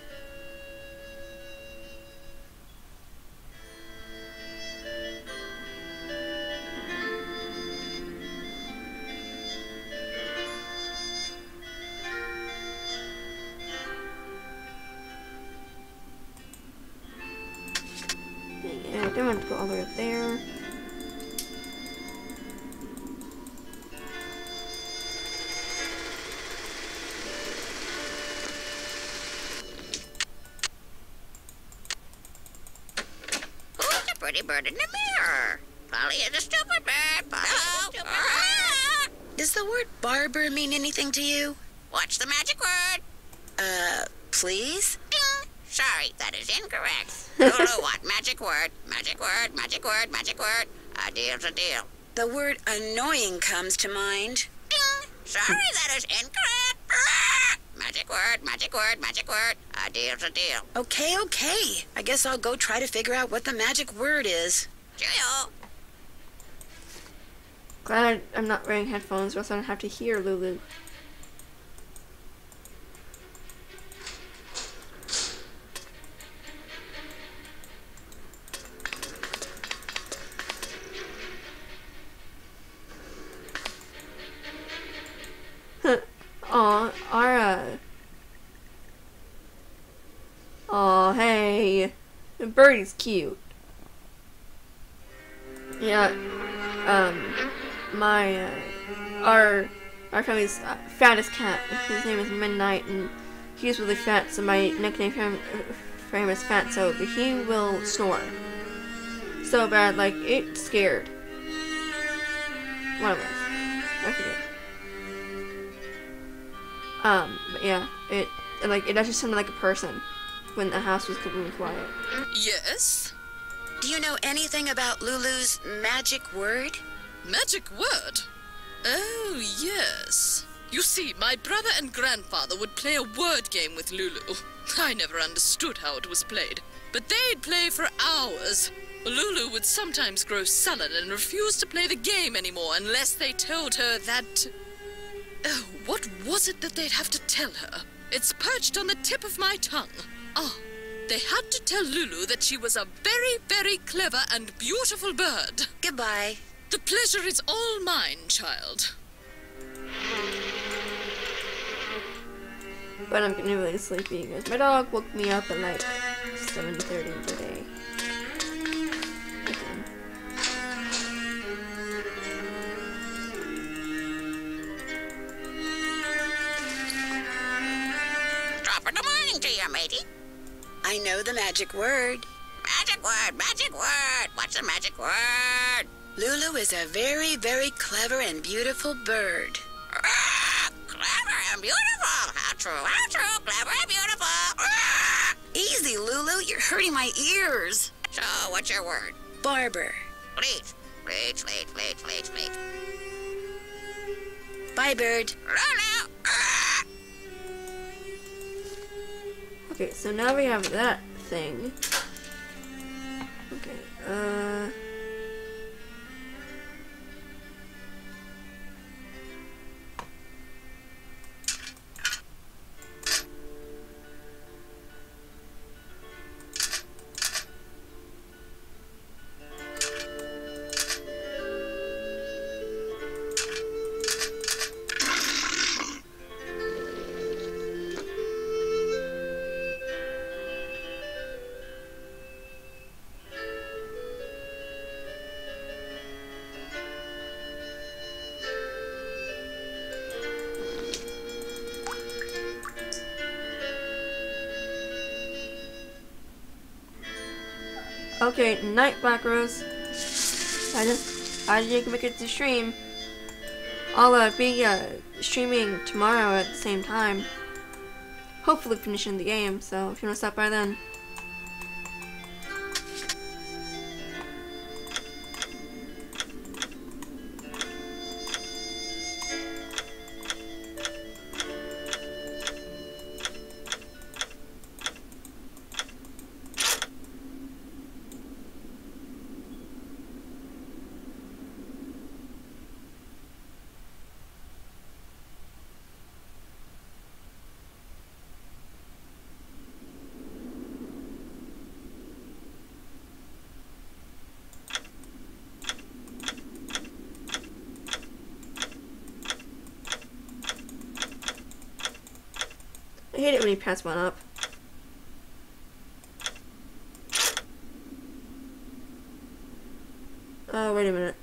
I'm gonna go all the way up there. Who's the pretty bird in the mirror? Polly is a stupid bird. Polly is a stupid bird. Does the word barber mean anything to you? What's the magic word? Please? Ding. Sorry, that is incorrect. Lulu, what magic word? Magic word, magic word, magic word. A deal's a deal. The word annoying comes to mind. Ding. Sorry, that is incorrect. Magic word, magic word, magic word. A deal's a deal. Okay. I guess I'll go try to figure out what the magic word is. Cheerio. Glad I'm not wearing headphones, or else I don't have to hear Lulu. Aw, hey. The birdie's cute. Yeah, our family's fattest cat, his name is Midnight, and he's really fat, so my nickname for him is Fatso, but he will snore. So bad, like, it scared one of us. I forget. But yeah, it actually sounded like a person when the house was completely quiet. Yes? Do you know anything about Lulu's magic word? Magic word? Oh, yes. You see, my brother and grandfather would play a word game with Lulu. I never understood how it was played, but they'd play for hours. Lulu would sometimes grow sullen and refuse to play the game anymore unless they told her that... Oh, what was it that they'd have to tell her? It's perched on the tip of my tongue. Ah, they had to tell Lulu that she was a very, very clever and beautiful bird. Goodbye. The pleasure is all mine, child. But I'm getting really sleepy because my dog woke me up at like 7:30 today. Again. Top of the morning to you, matey. I know the magic word. Magic word, magic word. What's the magic word? Lulu is a very, very clever and beautiful bird. Clever and beautiful. How true, clever and beautiful. Easy, Lulu, you're hurting my ears. So, what's your word? Barber. Please. Bye, bird. Lulu. Okay, so now we have that thing. Okay, okay, night, Black Rose. I didn't make it to stream. I'll be streaming tomorrow at the same time. Hopefully finishing the game, so if you want to stop by then. I hate it when he pats one up. Wait a minute.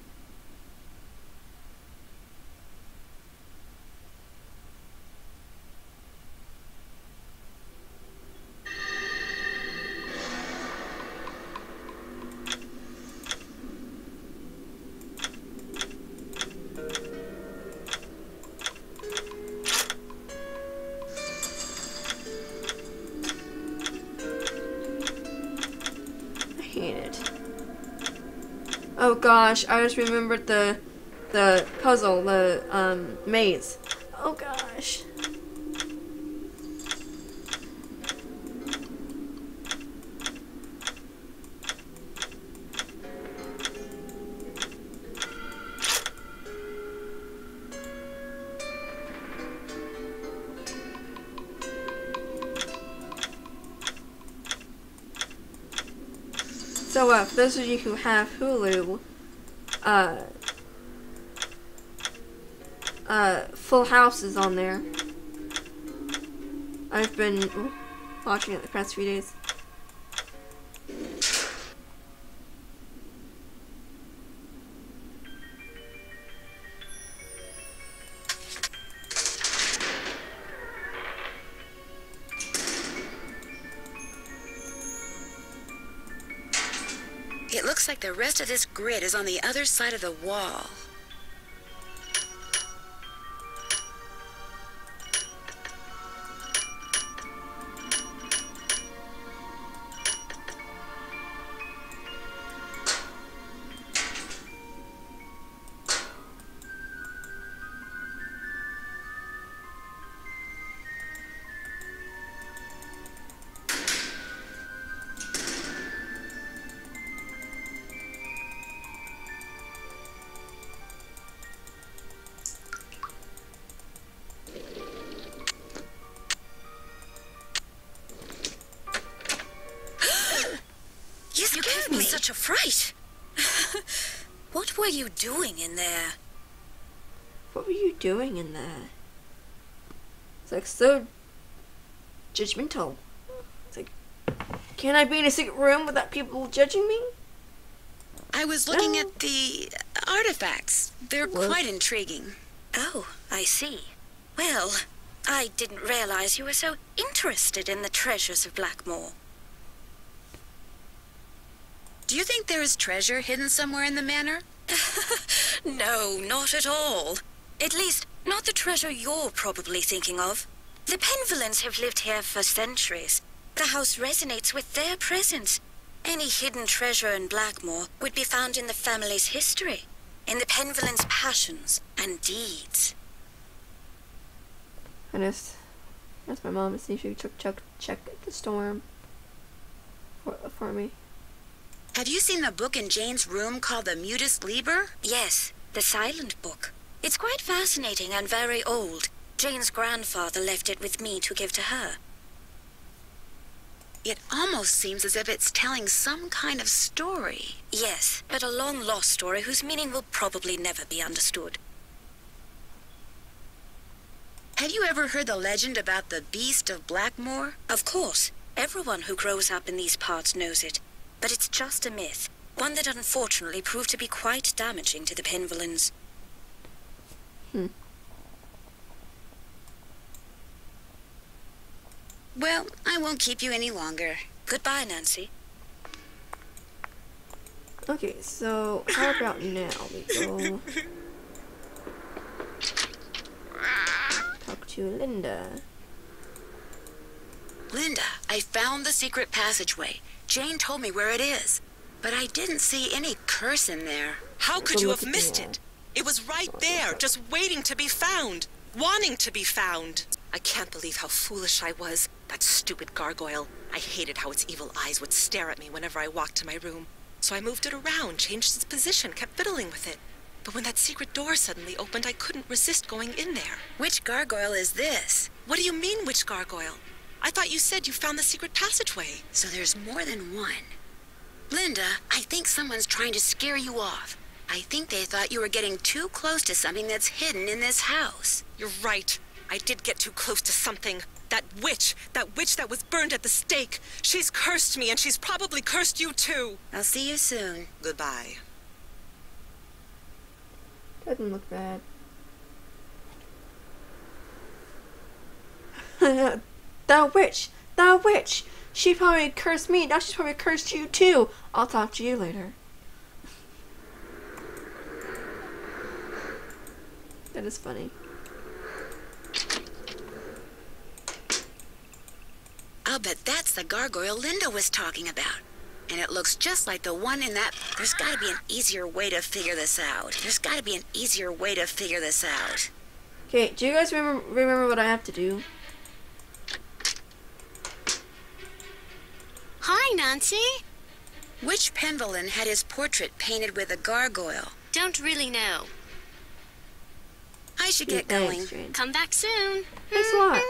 I hate it. Oh gosh, I just remembered the puzzle, the maze. Oh gosh. So, for those of you who have Hulu, Full House is on there. I've been watching it the past few days. It looks like the rest of this grid is on the other side of the wall. You gave me such a fright. What were you doing in there? What were you doing in there? It's like so judgmental. It's like, can I be in a secret room without people judging me? I was looking at the artifacts. They're quite intriguing. Oh, I see. Well, I didn't realize you were so interested in the treasures of Blackmoor. Do you think there is treasure hidden somewhere in the manor? No, not at all. At least, not the treasure you're probably thinking of. The Penvillans have lived here for centuries. The house resonates with their presence. Any hidden treasure in Blackmoor would be found in the family's history, in the Penvillans' passions and deeds. I just asked my mom to see if she could check the storm for me. Have you seen the book in Jane's room called the Mutus Liber? Yes, the silent book. It's quite fascinating and very old. Jane's grandfather left it with me to give to her. It almost seems as if it's telling some kind of story. Yes, but a long-lost story whose meaning will probably never be understood. Have you ever heard the legend about the Beast of Blackmoor? Of course. Everyone who grows up in these parts knows it. But it's just a myth, one that unfortunately proved to be quite damaging to the Penvillans. Well, I won't keep you any longer. Goodbye, Nancy. Okay, so how about now we go talk to Linda. Linda, I found the secret passageway. Jane told me where it is, but I didn't see any curse in there. How could you have missed it? It was right there, just waiting to be found. Wanting to be found. I can't believe how foolish I was. That stupid gargoyle. I hated how its evil eyes would stare at me whenever I walked to my room. So I moved it around, changed its position, kept fiddling with it. But when that secret door suddenly opened, I couldn't resist going in there. Which gargoyle is this? What do you mean, which gargoyle? I thought you said you found the secret passageway. So there's more than one. Linda, I think someone's trying to scare you off. I think they thought you were getting too close to something that's hidden in this house. You're right. I did get too close to something. That witch that was burned at the stake. She's cursed me, and she's probably cursed you too. I'll see you soon. Goodbye. Doesn't look bad. That witch! That witch! She probably cursed me. Now she's probably cursed you too. I'll talk to you later. That is funny. I'll bet that's the gargoyle Linda was talking about. And it looks just like the one in that... There's gotta be an easier way to figure this out. Okay, do you guys remember what I have to do? Hi, Nancy. Which Penvillain had his portrait painted with a gargoyle? Don't really know. I should get Thanks, going. Jane. Come back soon. Thanks a lot.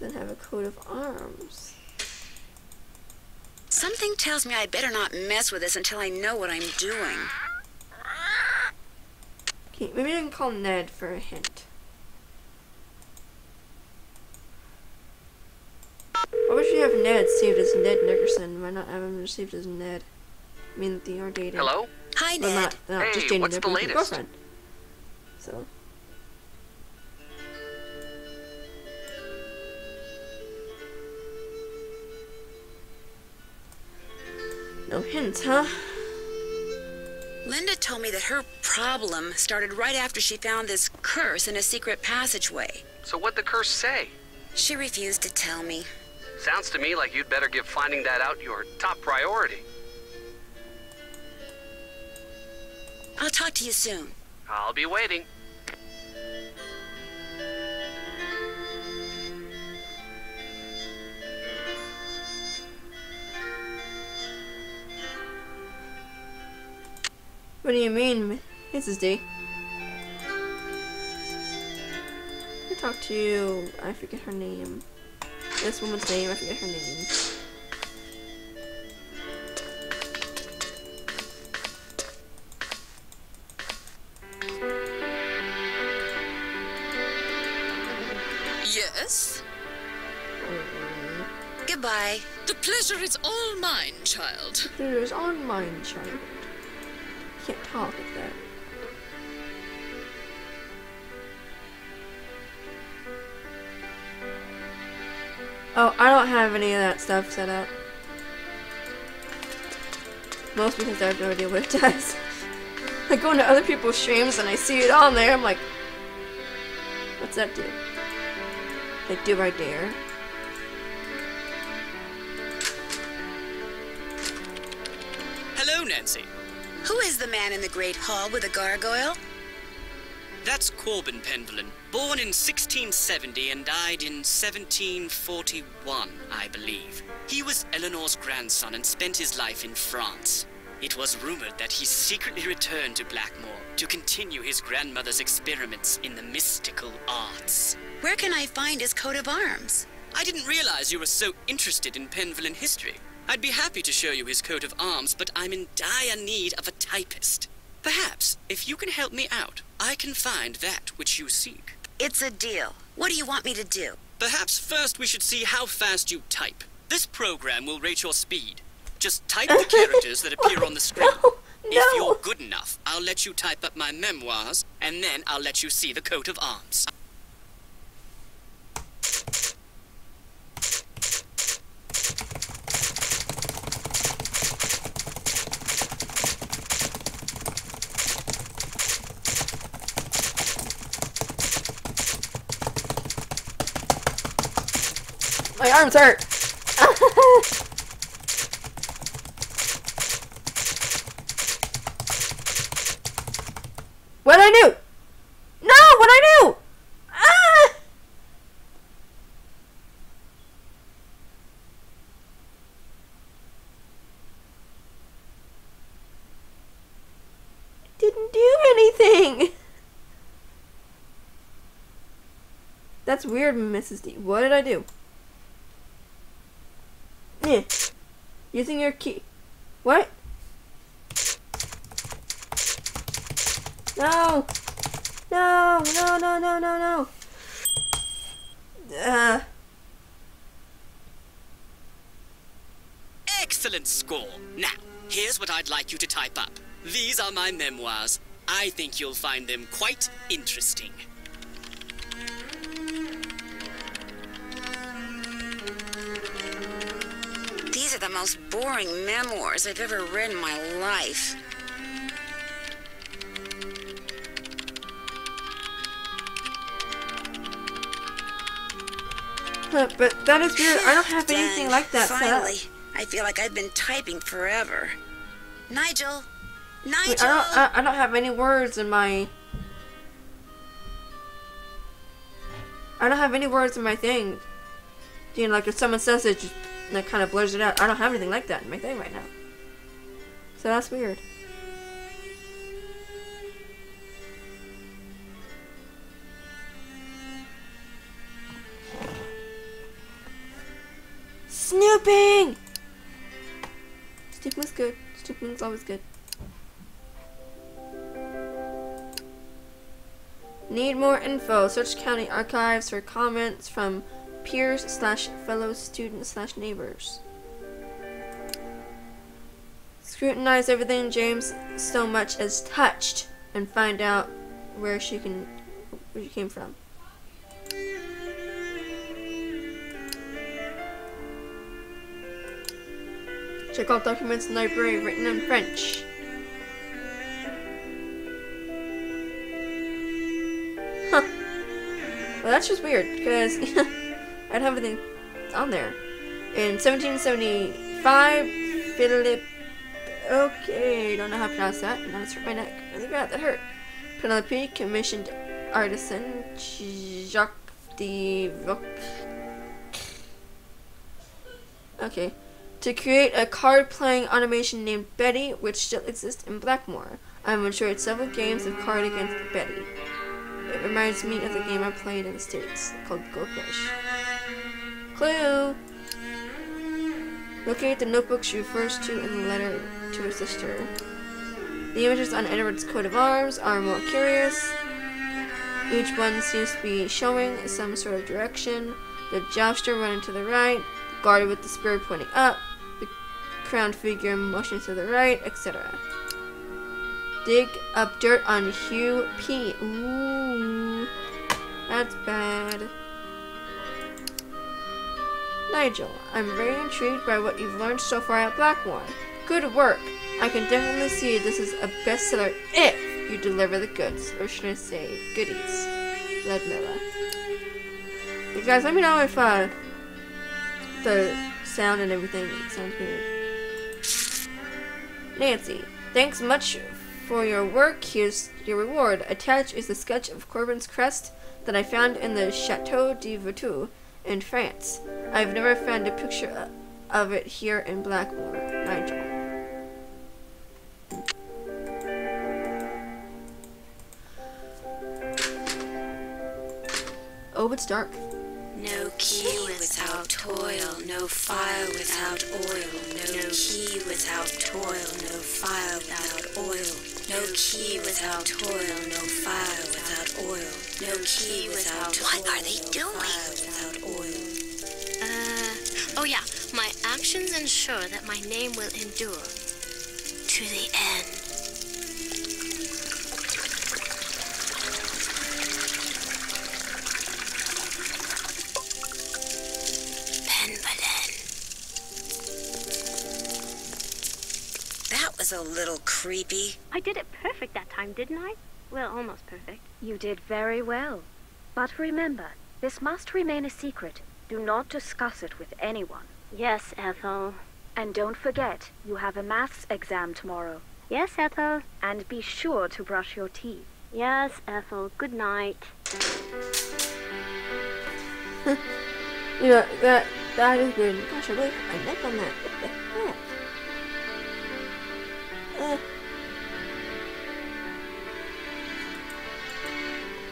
Then have a coat of arms. Something tells me I better not mess with this until I know what I'm doing. Okay, maybe I can call Ned for a hint. Why would you have Ned saved as Ned Nickerson? Why not have him saved as Ned? I mean, they are dating. Hello? Hi, Well, Ned. not Hey, just dating, what's they're the boyfriend, latest? girlfriend. So. No hints, huh? Linda told me that her problem started right after she found this curse in a secret passageway. So what'd the curse say? She refused to tell me. Sounds to me like you'd better give finding that out your top priority. I'll talk to you soon. I'll be waiting. What do you mean, Mrs. D? I talked to, I forget her name. This woman's name, I forget her name. Yes? Goodbye. The pleasure is all mine, child. There is on mine, child. Can't talk like that. Oh, I don't have any of that stuff set up. Mostly because I have no idea what it does. I go into other people's streams and I see it on there, I'm like, what's that do? Like, do I dare? Hello, Nancy. Who is the man in the Great Hall with a gargoyle? That's Corbin Penvillain, born in 1670 and died in 1741, I believe. He was Eleanor's grandson and spent his life in France. It was rumored that he secretly returned to Blackmoor to continue his grandmother's experiments in the mystical arts. Where can I find his coat of arms? I didn't realize you were so interested in Penvillain history. I'd be happy to show you his coat of arms, but I'm in dire need of a typist. Perhaps, if you can help me out, I can find that which you seek. It's a deal. What do you want me to do? Perhaps first we should see how fast you type. This program will rate your speed. Just type the characters that appear on the screen. No, If no. you're good enough, I'll let you type up my memoirs, and then I'll let you see the coat of arms. My arms hurt. What'd I do? No, what'd I do? Ah! Didn't do anything. That's weird, Mrs. D. What did I do? Using your key. What? No! No! No, no, no, no, no! Excellent score. Now, here's what I'd like you to type up. These are my memoirs. I think you'll find them quite interesting. These are the most boring memoirs I've ever read in my life. But that is weird. I don't have anything Done. like that Finally, set up. I feel like I've been typing forever. Nigel! Wait, Nigel! I don't have any words in my... I don't have any words in my thing. You know, like if someone says it, just like kind of blurs it out. I don't have anything like that in my thing right now. So that's weird. Snooping! Snooping's good. Snooping's always good. Need more info. Search county archives for comments from peers / fellow students / neighbors. Scrutinize everything James so much as touched and find out where she came from. Check all documents in the library written in French. Huh. Well, that's just weird, because I don't have anything on there. In 1775, Philip... Okay, don't know how to pronounce that. Now it's hurt my neck. Really bad, that hurt. Penelope commissioned artisan Jacques de Voc... Okay. To create a card-playing automation named Betty, which still exists in Blackmoor. I've enjoyed several games of card against Betty. It reminds me of the game I played in the States, called Goldfish. Clue! Locate the notebook she refers to in the letter to her sister. The images on Edward's coat of arms are more curious. Each one seems to be showing some sort of direction. The jouster running to the right, the guard with the spear pointing up, the crowned figure motioning to the right, etc. Dig up dirt on Hugh P. Ooh, that's bad. Nigel, I'm very intrigued by what you've learned so far at Blackmoor. Good work. I can definitely see this is a bestseller if you deliver the goods, or should I say goodies. Ludmilla. You guys, let me know if the sound and everything sounds weird. Nancy, thanks much for your work. Here's your reward. Attached is a sketch of Corbin's crest that I found in the Chateau de Vertu in France. I've never found a picture of it here in Blackmoor. Nigel. Oh, it's dark. No key without toil, no fire without oil. No key without toil, no fire without oil. No key without toil, no fire without oil. No key without toil. What are they doing? Without oil. Oh yeah, my actions ensure that my name will endure to the end. That was a little creepy. I did it perfect that time, didn't I? Well, almost perfect. You did very well. But remember, this must remain a secret. Do not discuss it with anyone. Yes, Ethel. And don't forget, you have a maths exam tomorrow. Yes, Ethel. And be sure to brush your teeth. Yes, Ethel. Good night. You know, that is weird. Gosh, I really hurt my neck on that. What the heck?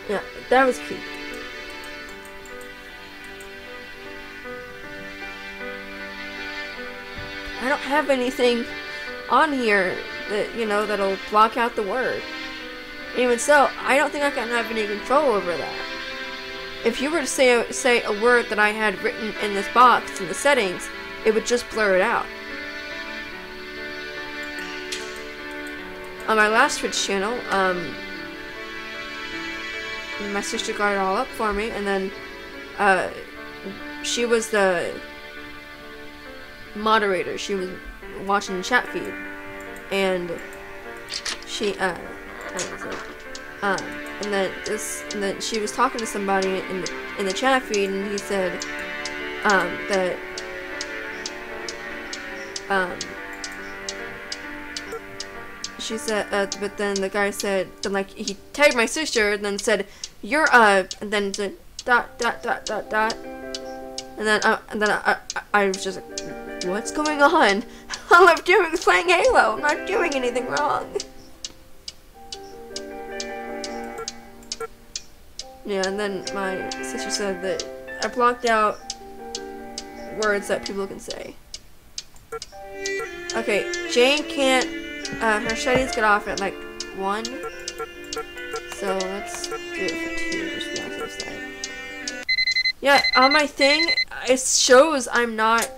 Yeah, that was creepy. I don't have anything on here that, you know, that'll block out the word. Even so, I don't think I can have any control over that. If you were to say a word that I had written in this box in the settings, it would just blur it out. On my last Twitch channel, my sister got it all up for me, and then she was the moderator. She was watching the chat feed, and she and then she was talking to somebody in the chat feed, and he said that she said, but then the guy said, then like he tagged my sister, and then said, "You're and then said dot dot dot dot dot," and then I was just like, "What's going on? All I'm doing is playing Halo. I'm not doing anything wrong." Yeah, and then my sister said that I blocked out words that people can say. Okay, Jane can't. Her studies get off at like 1, so let's do it for 2 just for the safe side. Yeah, on my thing it shows I'm not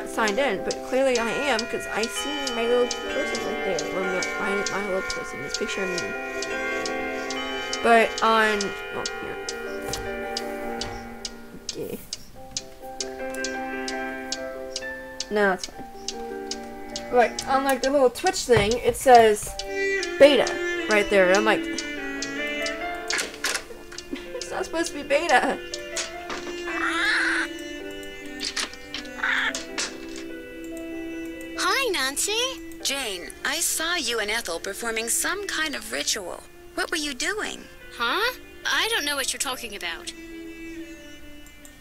signed in, but clearly I am because I see my little person right there, or my little person, this picture of me. But on here, okay. No, it's fine. Like, on like the little Twitch thing, it says beta right there. I'm like, it's not supposed to be beta. Hi, Nancy. Jane, I saw you and Ethel performing some kind of ritual. What were you doing? Huh? I don't know what you're talking about.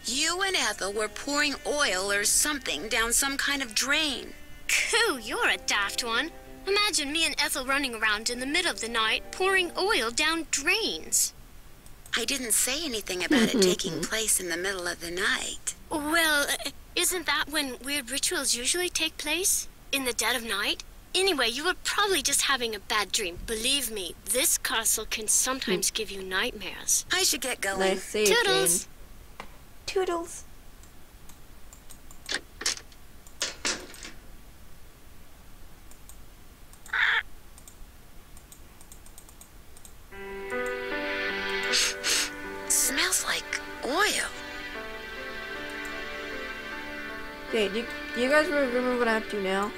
You and Ethel were pouring oil or something down some kind of drain. Coo, you're a daft one. Imagine me and Ethel running around in the middle of the night pouring oil down drains. I didn't say anything about it taking place in the middle of the night. Well, isn't that when weird rituals usually take place? In the dead of night? Anyway, you were probably just having a bad dream. Believe me, this castle can sometimes give you nightmares. I should get going. Nice save, Toodles! Jane. Toodles! Smells like oil. Okay, do you guys remember what I have to do now?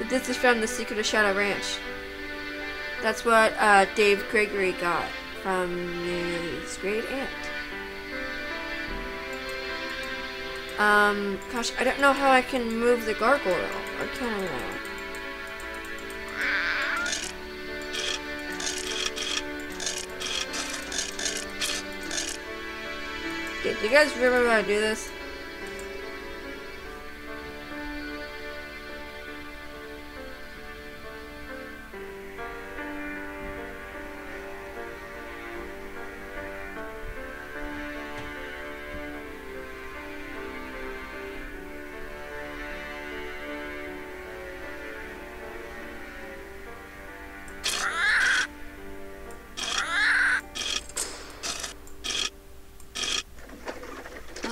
This is from The Secret of Shadow Ranch. That's what Dave Gregory got from his great aunt. Gosh, I don't know how I can move the gargoyle. Or can I now? Okay, do you guys remember how to do this?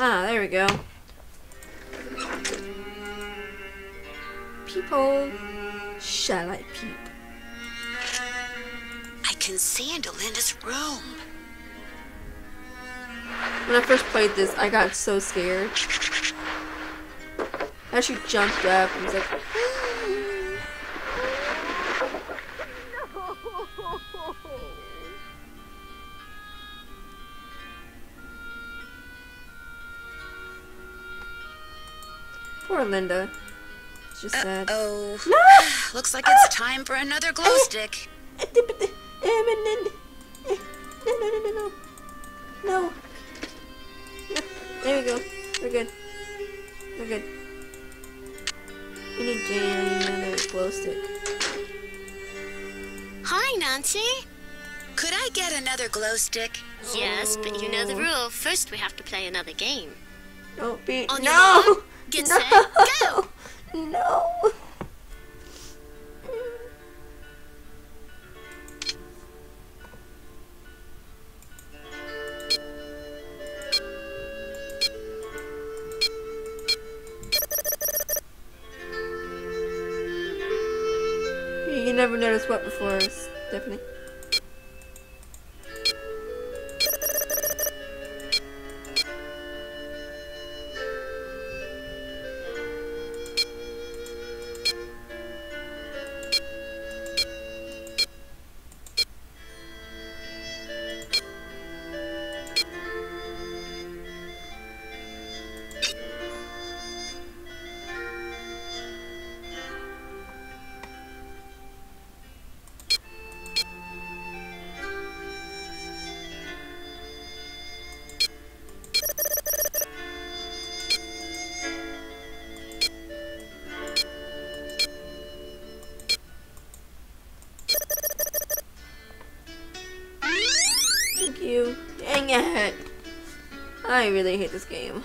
Ah, there we go. Peephole. Shall I peep? I can see into Linda's room. When I first played this, I got so scared. I actually jumped up and was like, poor Linda. It's just sad. Oh. No! Looks like it's time for another glow stick. No. No. There we go. We're good. We're good. We need Jane. I need another glow stick. Hi, Nancy. Could I get another glow stick? Yes, but you know the rule. First, we have to play another game. Don't be. On your No! mark, get No! set, go! No! You never noticed what before, Stephanie. Thank you. Dang it. I really hate this game.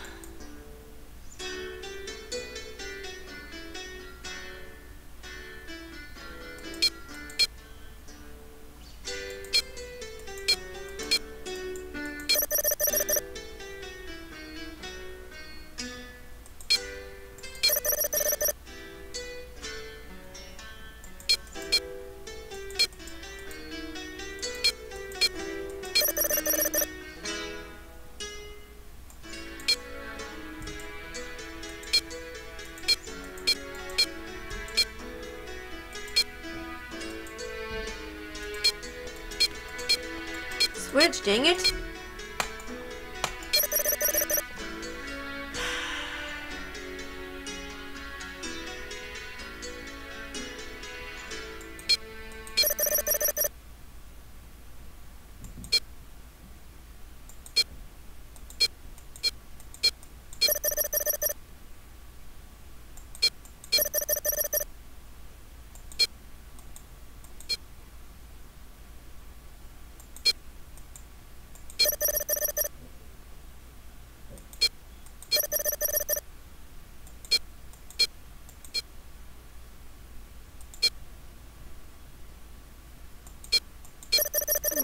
Switch, dang it.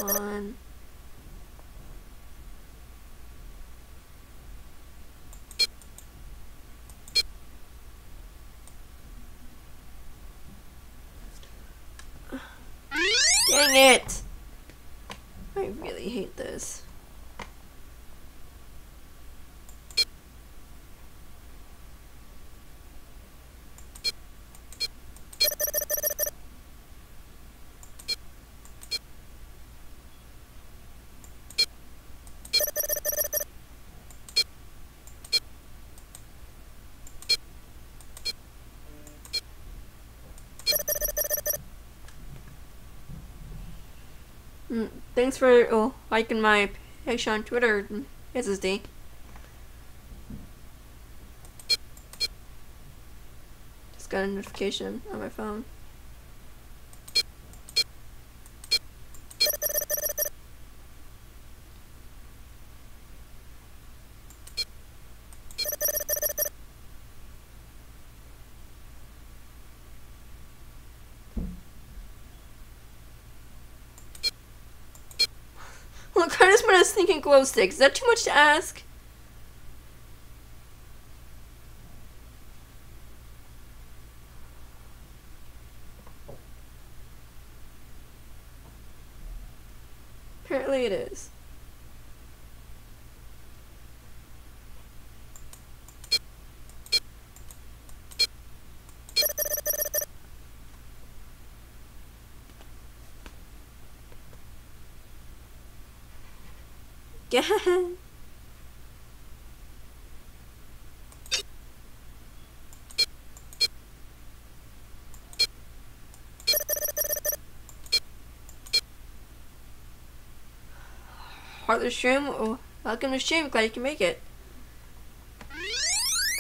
Come on. Dang it! I really hate this. Thanks for liking my page on Twitter, SSD. Just got a notification on my phone. Look, I just want to thinking glow sticks. Is that too much to ask? Apparently it is. Yeah. Heartless stream. Oh, welcome to stream. Glad you can make it.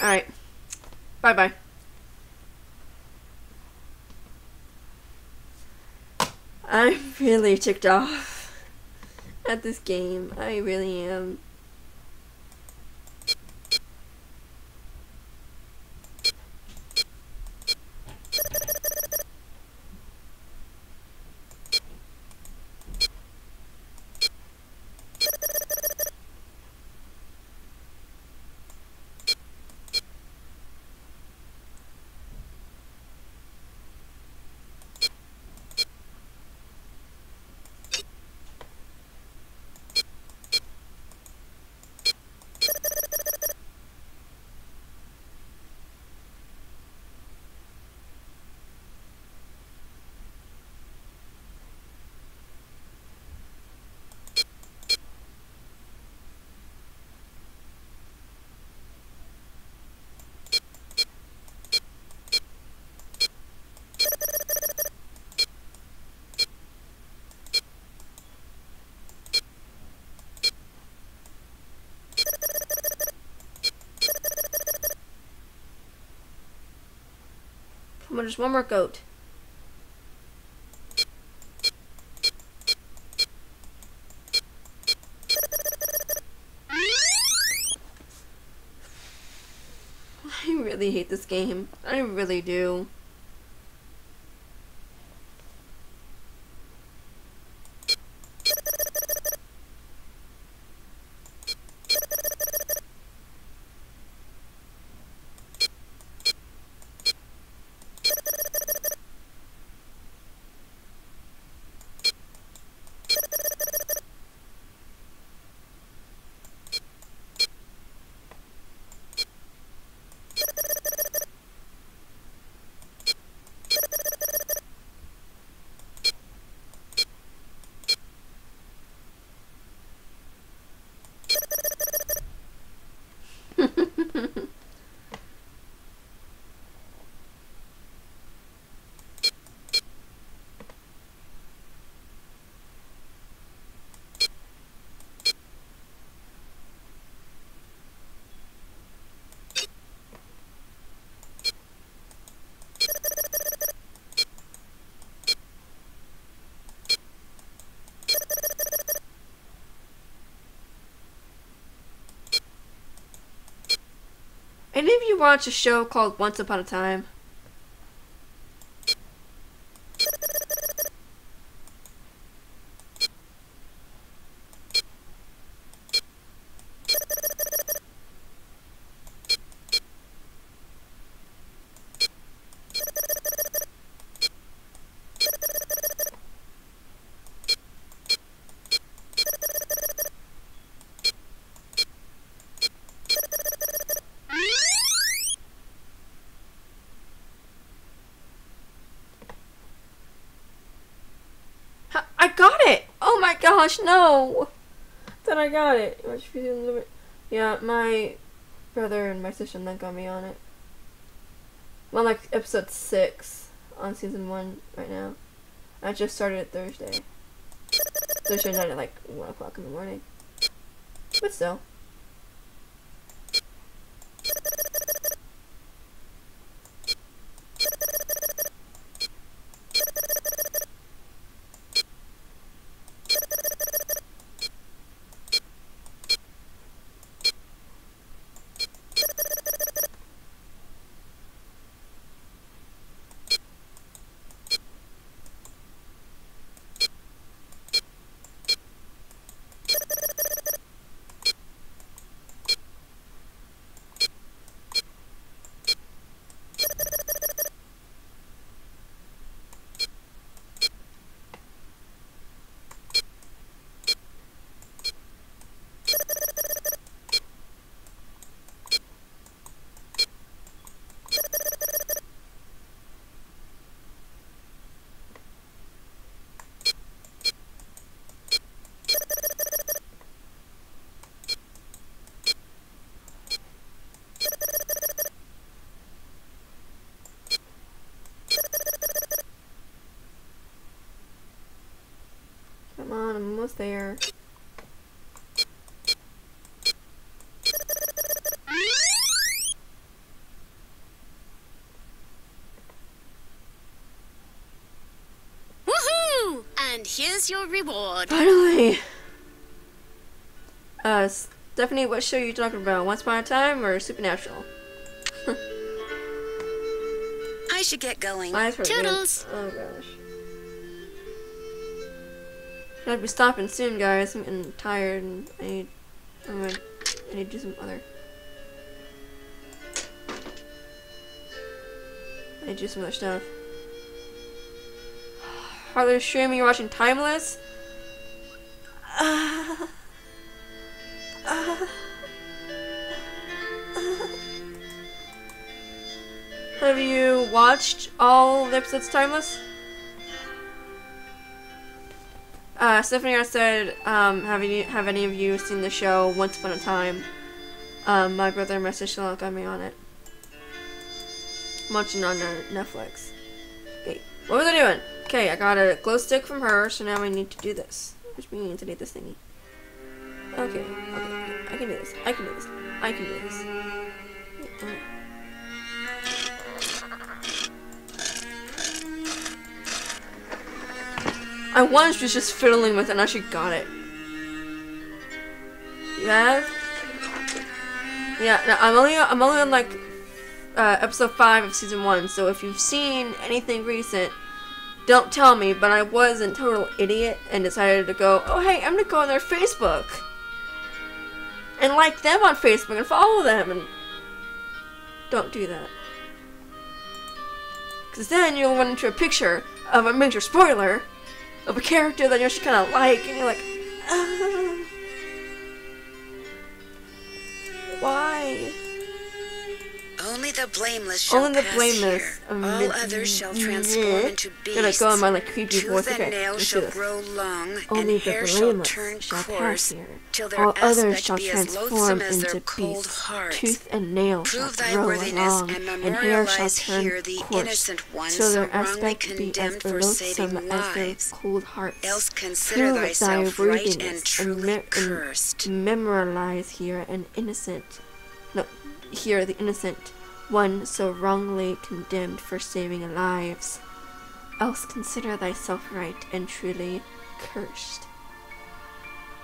Alright. Bye bye. I'm really ticked off. at this game. I really am. Come on, just one more goat. I really hate this game. I really do. Any of you watch a show called Once Upon a Time? I got it! Oh my gosh, no! Then I got it. Yeah, my brother and my sister then got me on it. I'm on like episode 6 on season 1 right now. I just started it Thursday. Thursday night at like 1 o'clock in the morning. But still. Come on, I'm almost there. Woohoo! And here's your reward. Finally! Stephanie, what show are you talking about? Once Upon a Time or Supernatural? I should get going. I've heard Toodles. it. Oh gosh. Gotta be stopping soon, guys. I'm getting tired and I need to do some other. I need to do some other stuff. Harley streaming, you're watching Timeless? Have you watched all the episodes of Timeless? Stephanie said, have any of you seen the show Once Upon a Time? My brother and my sister got me on it. I'm watching on Netflix. Okay, what was I doing? Okay, I got a glow stick from her, so now I need to do this. Which means I need this thingy. Okay, I can do this. I can do this. I can do this. Okay, I once was just fiddling with it and I actually got it. You have? Yeah, no, I'm only on like episode 5 of season 1, so if you've seen anything recent, don't tell me, but I was a total idiot and decided to go, oh hey, I'm gonna go on their Facebook and like them on Facebook and follow them, and don't do that. Because then you'll run into a picture of a major spoiler of a character that you're just kind of like, and you're like, why? Only the blameless shall Only the pass blameless. here. All others shall transform into Gonna beasts. go on my like creepy voice. Tooth Okay, and nail let's do shall this. grow long, Only and the hair shall blameless turn shall pass coarse, here. till their All others aspect shall be as transform loathsome as their into cold beasts. hearts. Tooth and nail shall Prove thy grow worthiness long, and and hair shall memorialize turn here the coarse, innocent ones till so their wrongly aspect be as condemned for loathsome saving as their lives. cold hearts. Else consider Prove thyself thy right worthiness and truly cursed. and memorialize here an innocent, no, here the innocent one so wrongly condemned for saving lives. Else consider thyself right and truly cursed.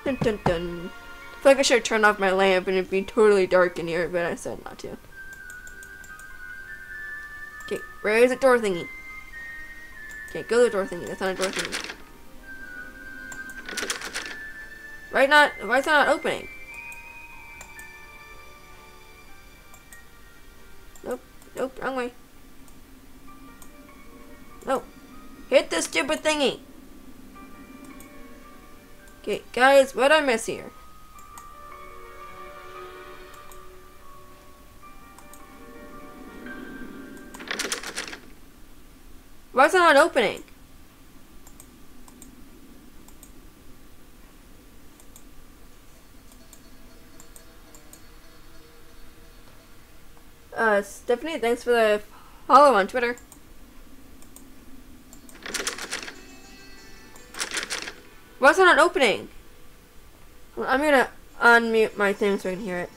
Dun dun dun. I feel like I should turn off my lamp and it'd be totally dark in here, but I said not to. Okay, where is the door thingy? Okay, go to the door thingy. That's not a door thingy. Why is it not opening? Nope, wrong way. No. Hit the stupid thingy. Okay, guys, what did I miss here? Why is it not opening? Stephanie, thanks for the follow on Twitter. Why is it not opening? Well, I'm gonna unmute my thing so I can hear it.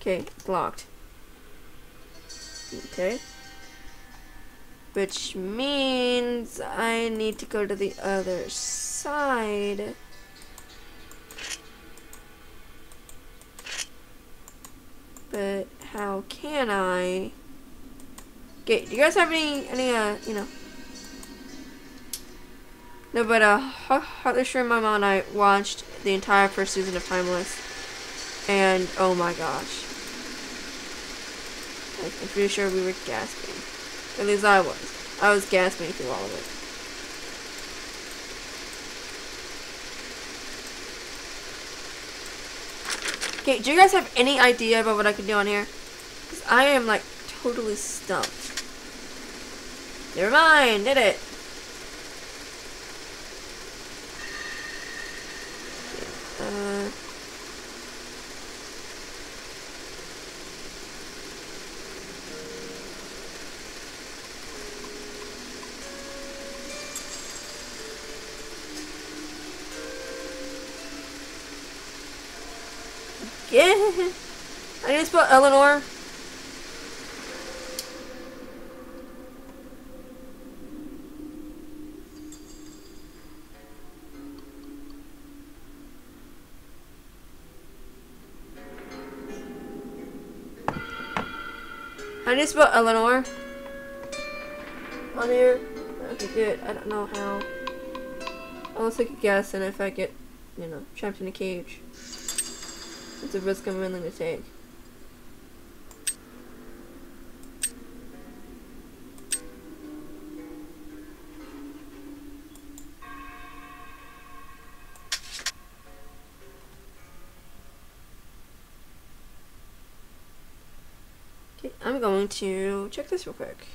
Okay, it's locked. Okay. Which means I need to go to the other side. But how can I? Okay, do you guys have any you know? No, but Heartless Shrimp, my mom and I watched the entire first season of Timeless, and oh my gosh, I'm pretty sure we were gasping. At least I was. I was gasping through all of it. Okay, do you guys have any idea about what I can do on here? Because I am like totally stumped. Never mind, did it. Yeah. I need to spell Eleanor. How do you spell Eleanor? On here? Okay, good. I don't know how. I'll take a guess, and if I get, you know, trapped in a cage, it's a risk I'm willing to take. Okay, I'm going to check this real quick.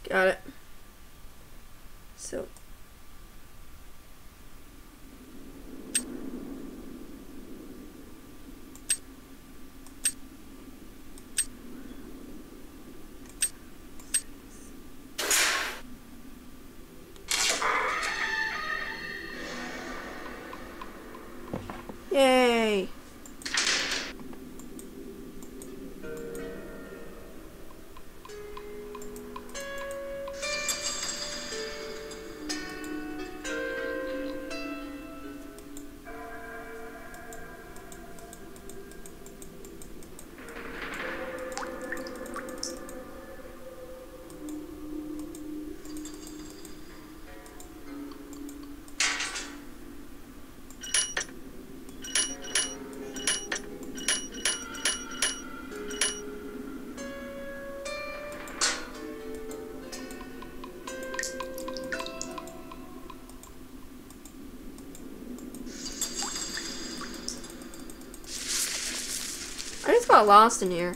Got it. So. Yay! I just got lost in here.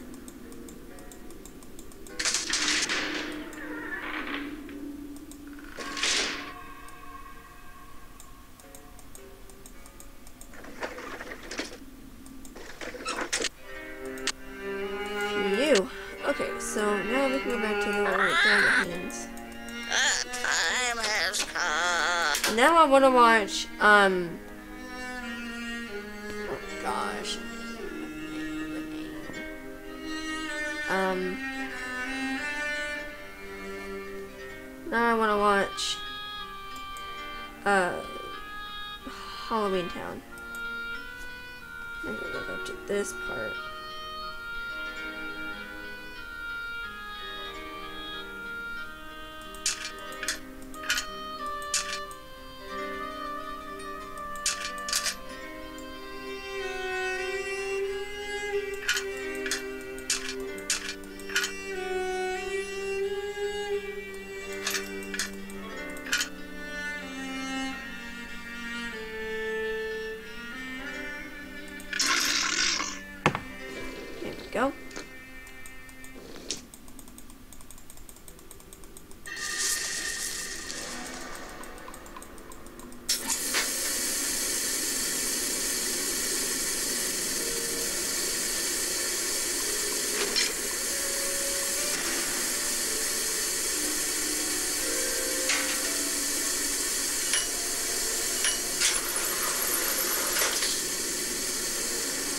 Phew. Okay, so now we can go back to the dragon hands. The time has come. Now I want to watch, oh gosh. Now I want to watch, Halloween Town. I'm gonna go up to this part. Go.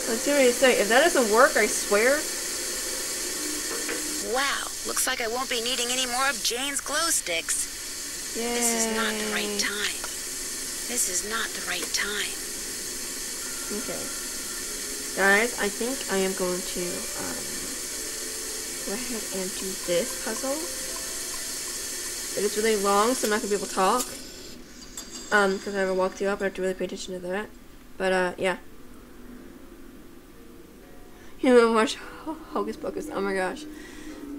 Let's see what you say. If that doesn't work, I swear. Wow, looks like I won't be needing any more of Jane's glow sticks. Yay. This is not the right time. This is not the right time. Okay. Guys, I think I am going to go ahead and do this puzzle. It is really long, so I'm not going to be able to talk. Because I have a walkthrough up, I have to really pay attention to that. But, yeah. You know, watch Hocus Pocus. Oh my gosh.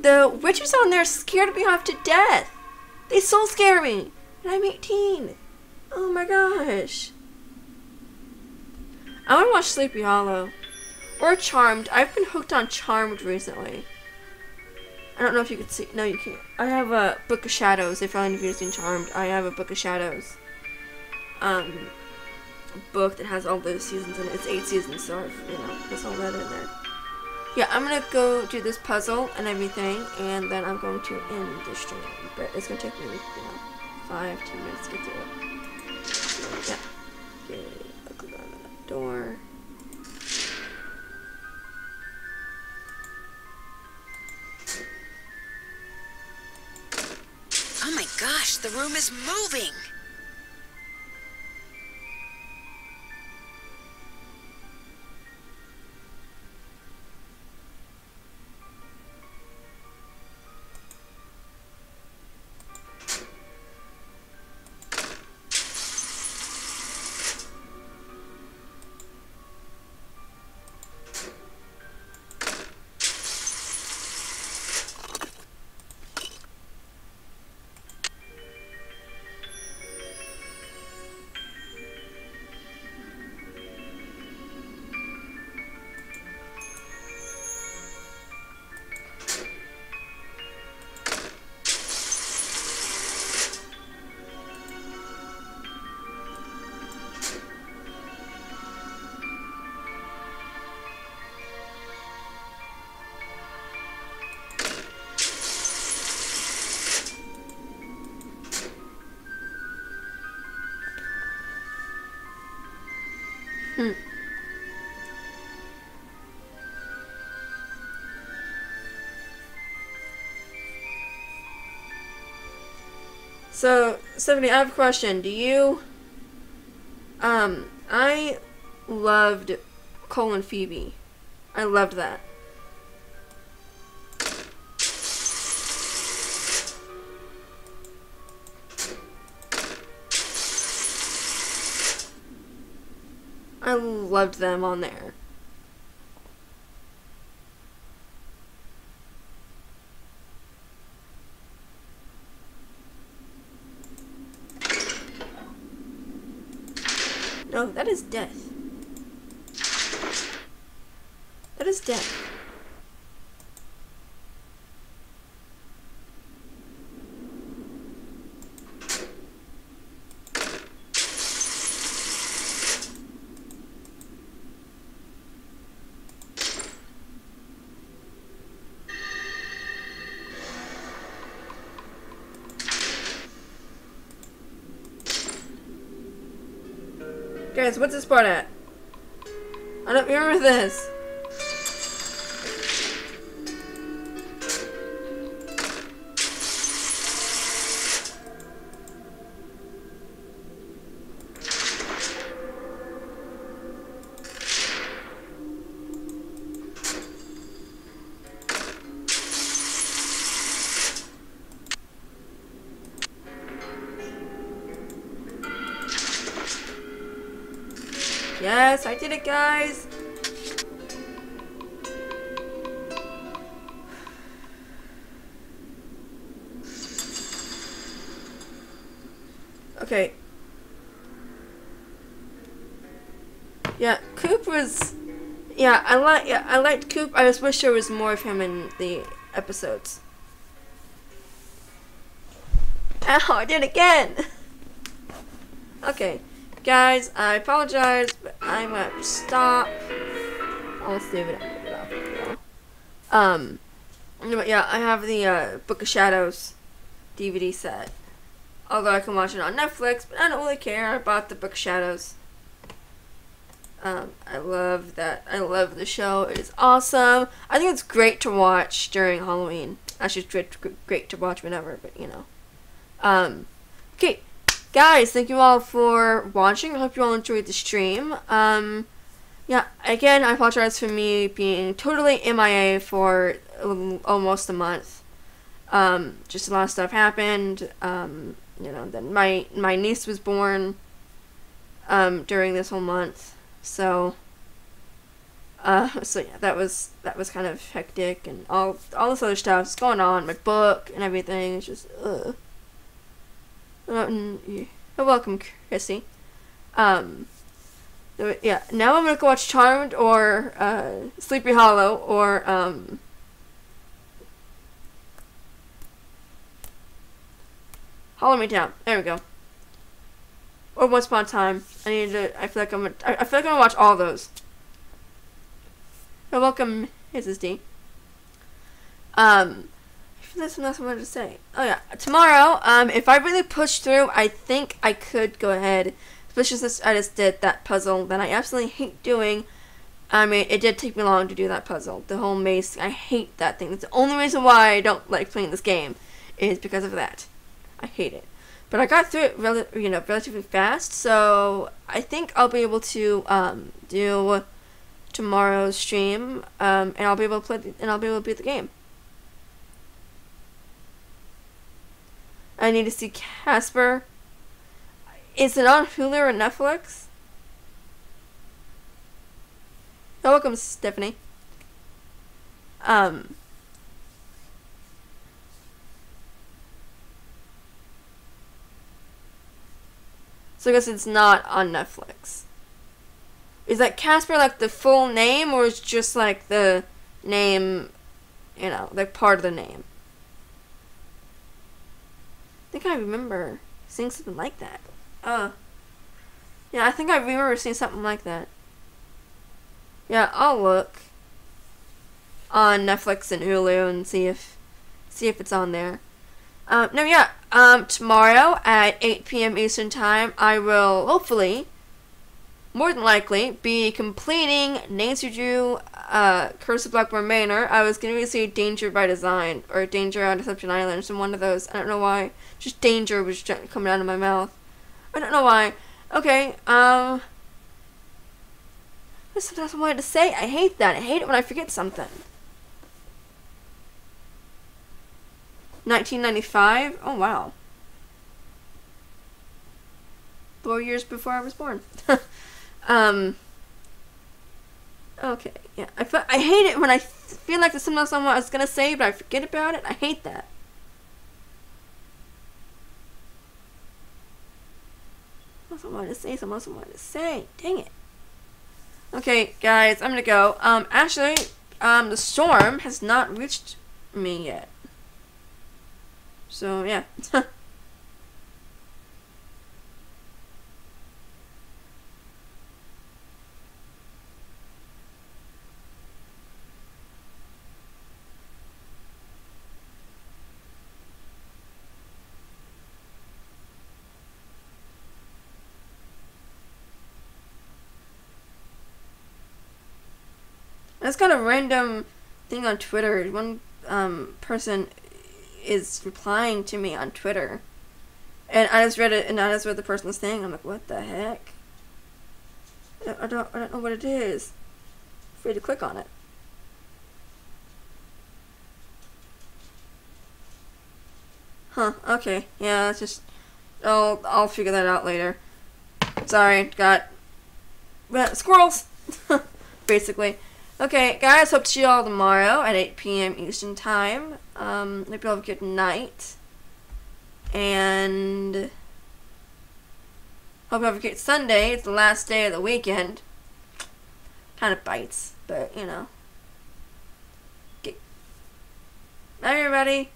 The witches on there scared me half to death. They so scare me. And I'm 18. Oh my gosh. I want to watch Sleepy Hollow. Or Charmed. I've been hooked on Charmed recently. I don't know if you can see. No, you can't. I have a Book of Shadows. If any of you have seen Charmed, I have a Book of Shadows. A book that has all those seasons in it. It's 8 seasons, so I've, you know, there's all that in there. Yeah, I'm gonna go do this puzzle and everything, and then I'm going to end the stream. But it's gonna take me, you know, 5-10 minutes to get through it. So, yeah. Okay, I'll go down to that door. Gosh, the room is moving. So, Stephanie, I have a question. Do you, I loved Cole and Phoebe. I loved that. I loved them on there. No, that is death. That is death. Guys, what's this part at? I don't remember this. Yes, I did it, guys. Okay. Yeah, Coop was. Yeah, I liked Coop. I just wish there was more of him in the episodes. Ow! I did it again. Okay. Guys, I apologize, but I'm gonna have to stop. I'll save it off. But yeah, I have the Book of Shadows DVD set. Although I can watch it on Netflix, but I don't really care. I bought the Book of Shadows. I love that. I love the show. It is awesome. I think it's great to watch during Halloween. Actually, it's great to watch whenever, but you know. Okay. Guys, thank you all for watching. I hope you all enjoyed the stream. Yeah, again, I apologize for me being totally MIA for almost a month. Just a lot of stuff happened. You know, then my niece was born during this whole month. So yeah, that was kind of hectic, and all this other stuff's going on. My book and everything. It's just you're welcome, Chrissy. Yeah, now I'm gonna go watch Charmed or Sleepy Hollow or Hollow Me Down. There we go. Or Once Upon a Time. I feel like I'm gonna watch all those. You're welcome, Mrs. D. That's something else I wanted to say. Oh yeah, tomorrow, if I really push through, I think I could go ahead. Especially since I just did that puzzle that I absolutely hate doing. I mean, it did take me long to do that puzzle. The whole maze, I hate that thing. That's the only reason why I don't like playing this game, is because of that. I hate it. But I got through it relatively fast, so I think I'll be able to do tomorrow's stream, and I'll be able to beat the game. I need to see Casper. Is it on Hulu or Netflix? Oh, welcome, Stephanie. So I guess it's not on Netflix. Is that Casper like the full name, or is just like the name, you know, like part of the name? I think I remember seeing something like that. Yeah, I think I remember seeing something like that. Yeah, I'll look on Netflix and Hulu and see if it's on there. Tomorrow at 8 p.m. Eastern Time, I will hopefully, more than likely, be completing Nancy Drew, Curse of Blackmoor Manor. I was going to say Danger by Design, or Danger on Deception Island, so one of those. I don't know why. Just Danger was coming out of my mouth. I don't know why. Okay, there's something else I wanted to say. I hate that. I hate it when I forget something. 1995? Oh, wow. 4 years before I was born. Okay, yeah. I hate it when I feel like there's something else I was going to say, but I forget about it. I hate that. Something else I wanted to say. Dang it. Okay, guys, I'm going to go. Actually, the storm has not reached me yet. So, yeah. That's kind of a random thing on Twitter. One person is replying to me on Twitter, and I just read it, and I just read the person's thing. I'm like, what the heck? I don't know what it is. I'm afraid to click on it. Huh? Okay. Yeah. It's just. I'll figure that out later. Sorry. Got squirrels. Basically. Okay, guys, hope to see you all tomorrow at 8 p.m. Eastern Time. Hope you all have a good night. And hope you have a great Sunday. It's the last day of the weekend. Kind of bites, but, you know. Okay. Bye, everybody.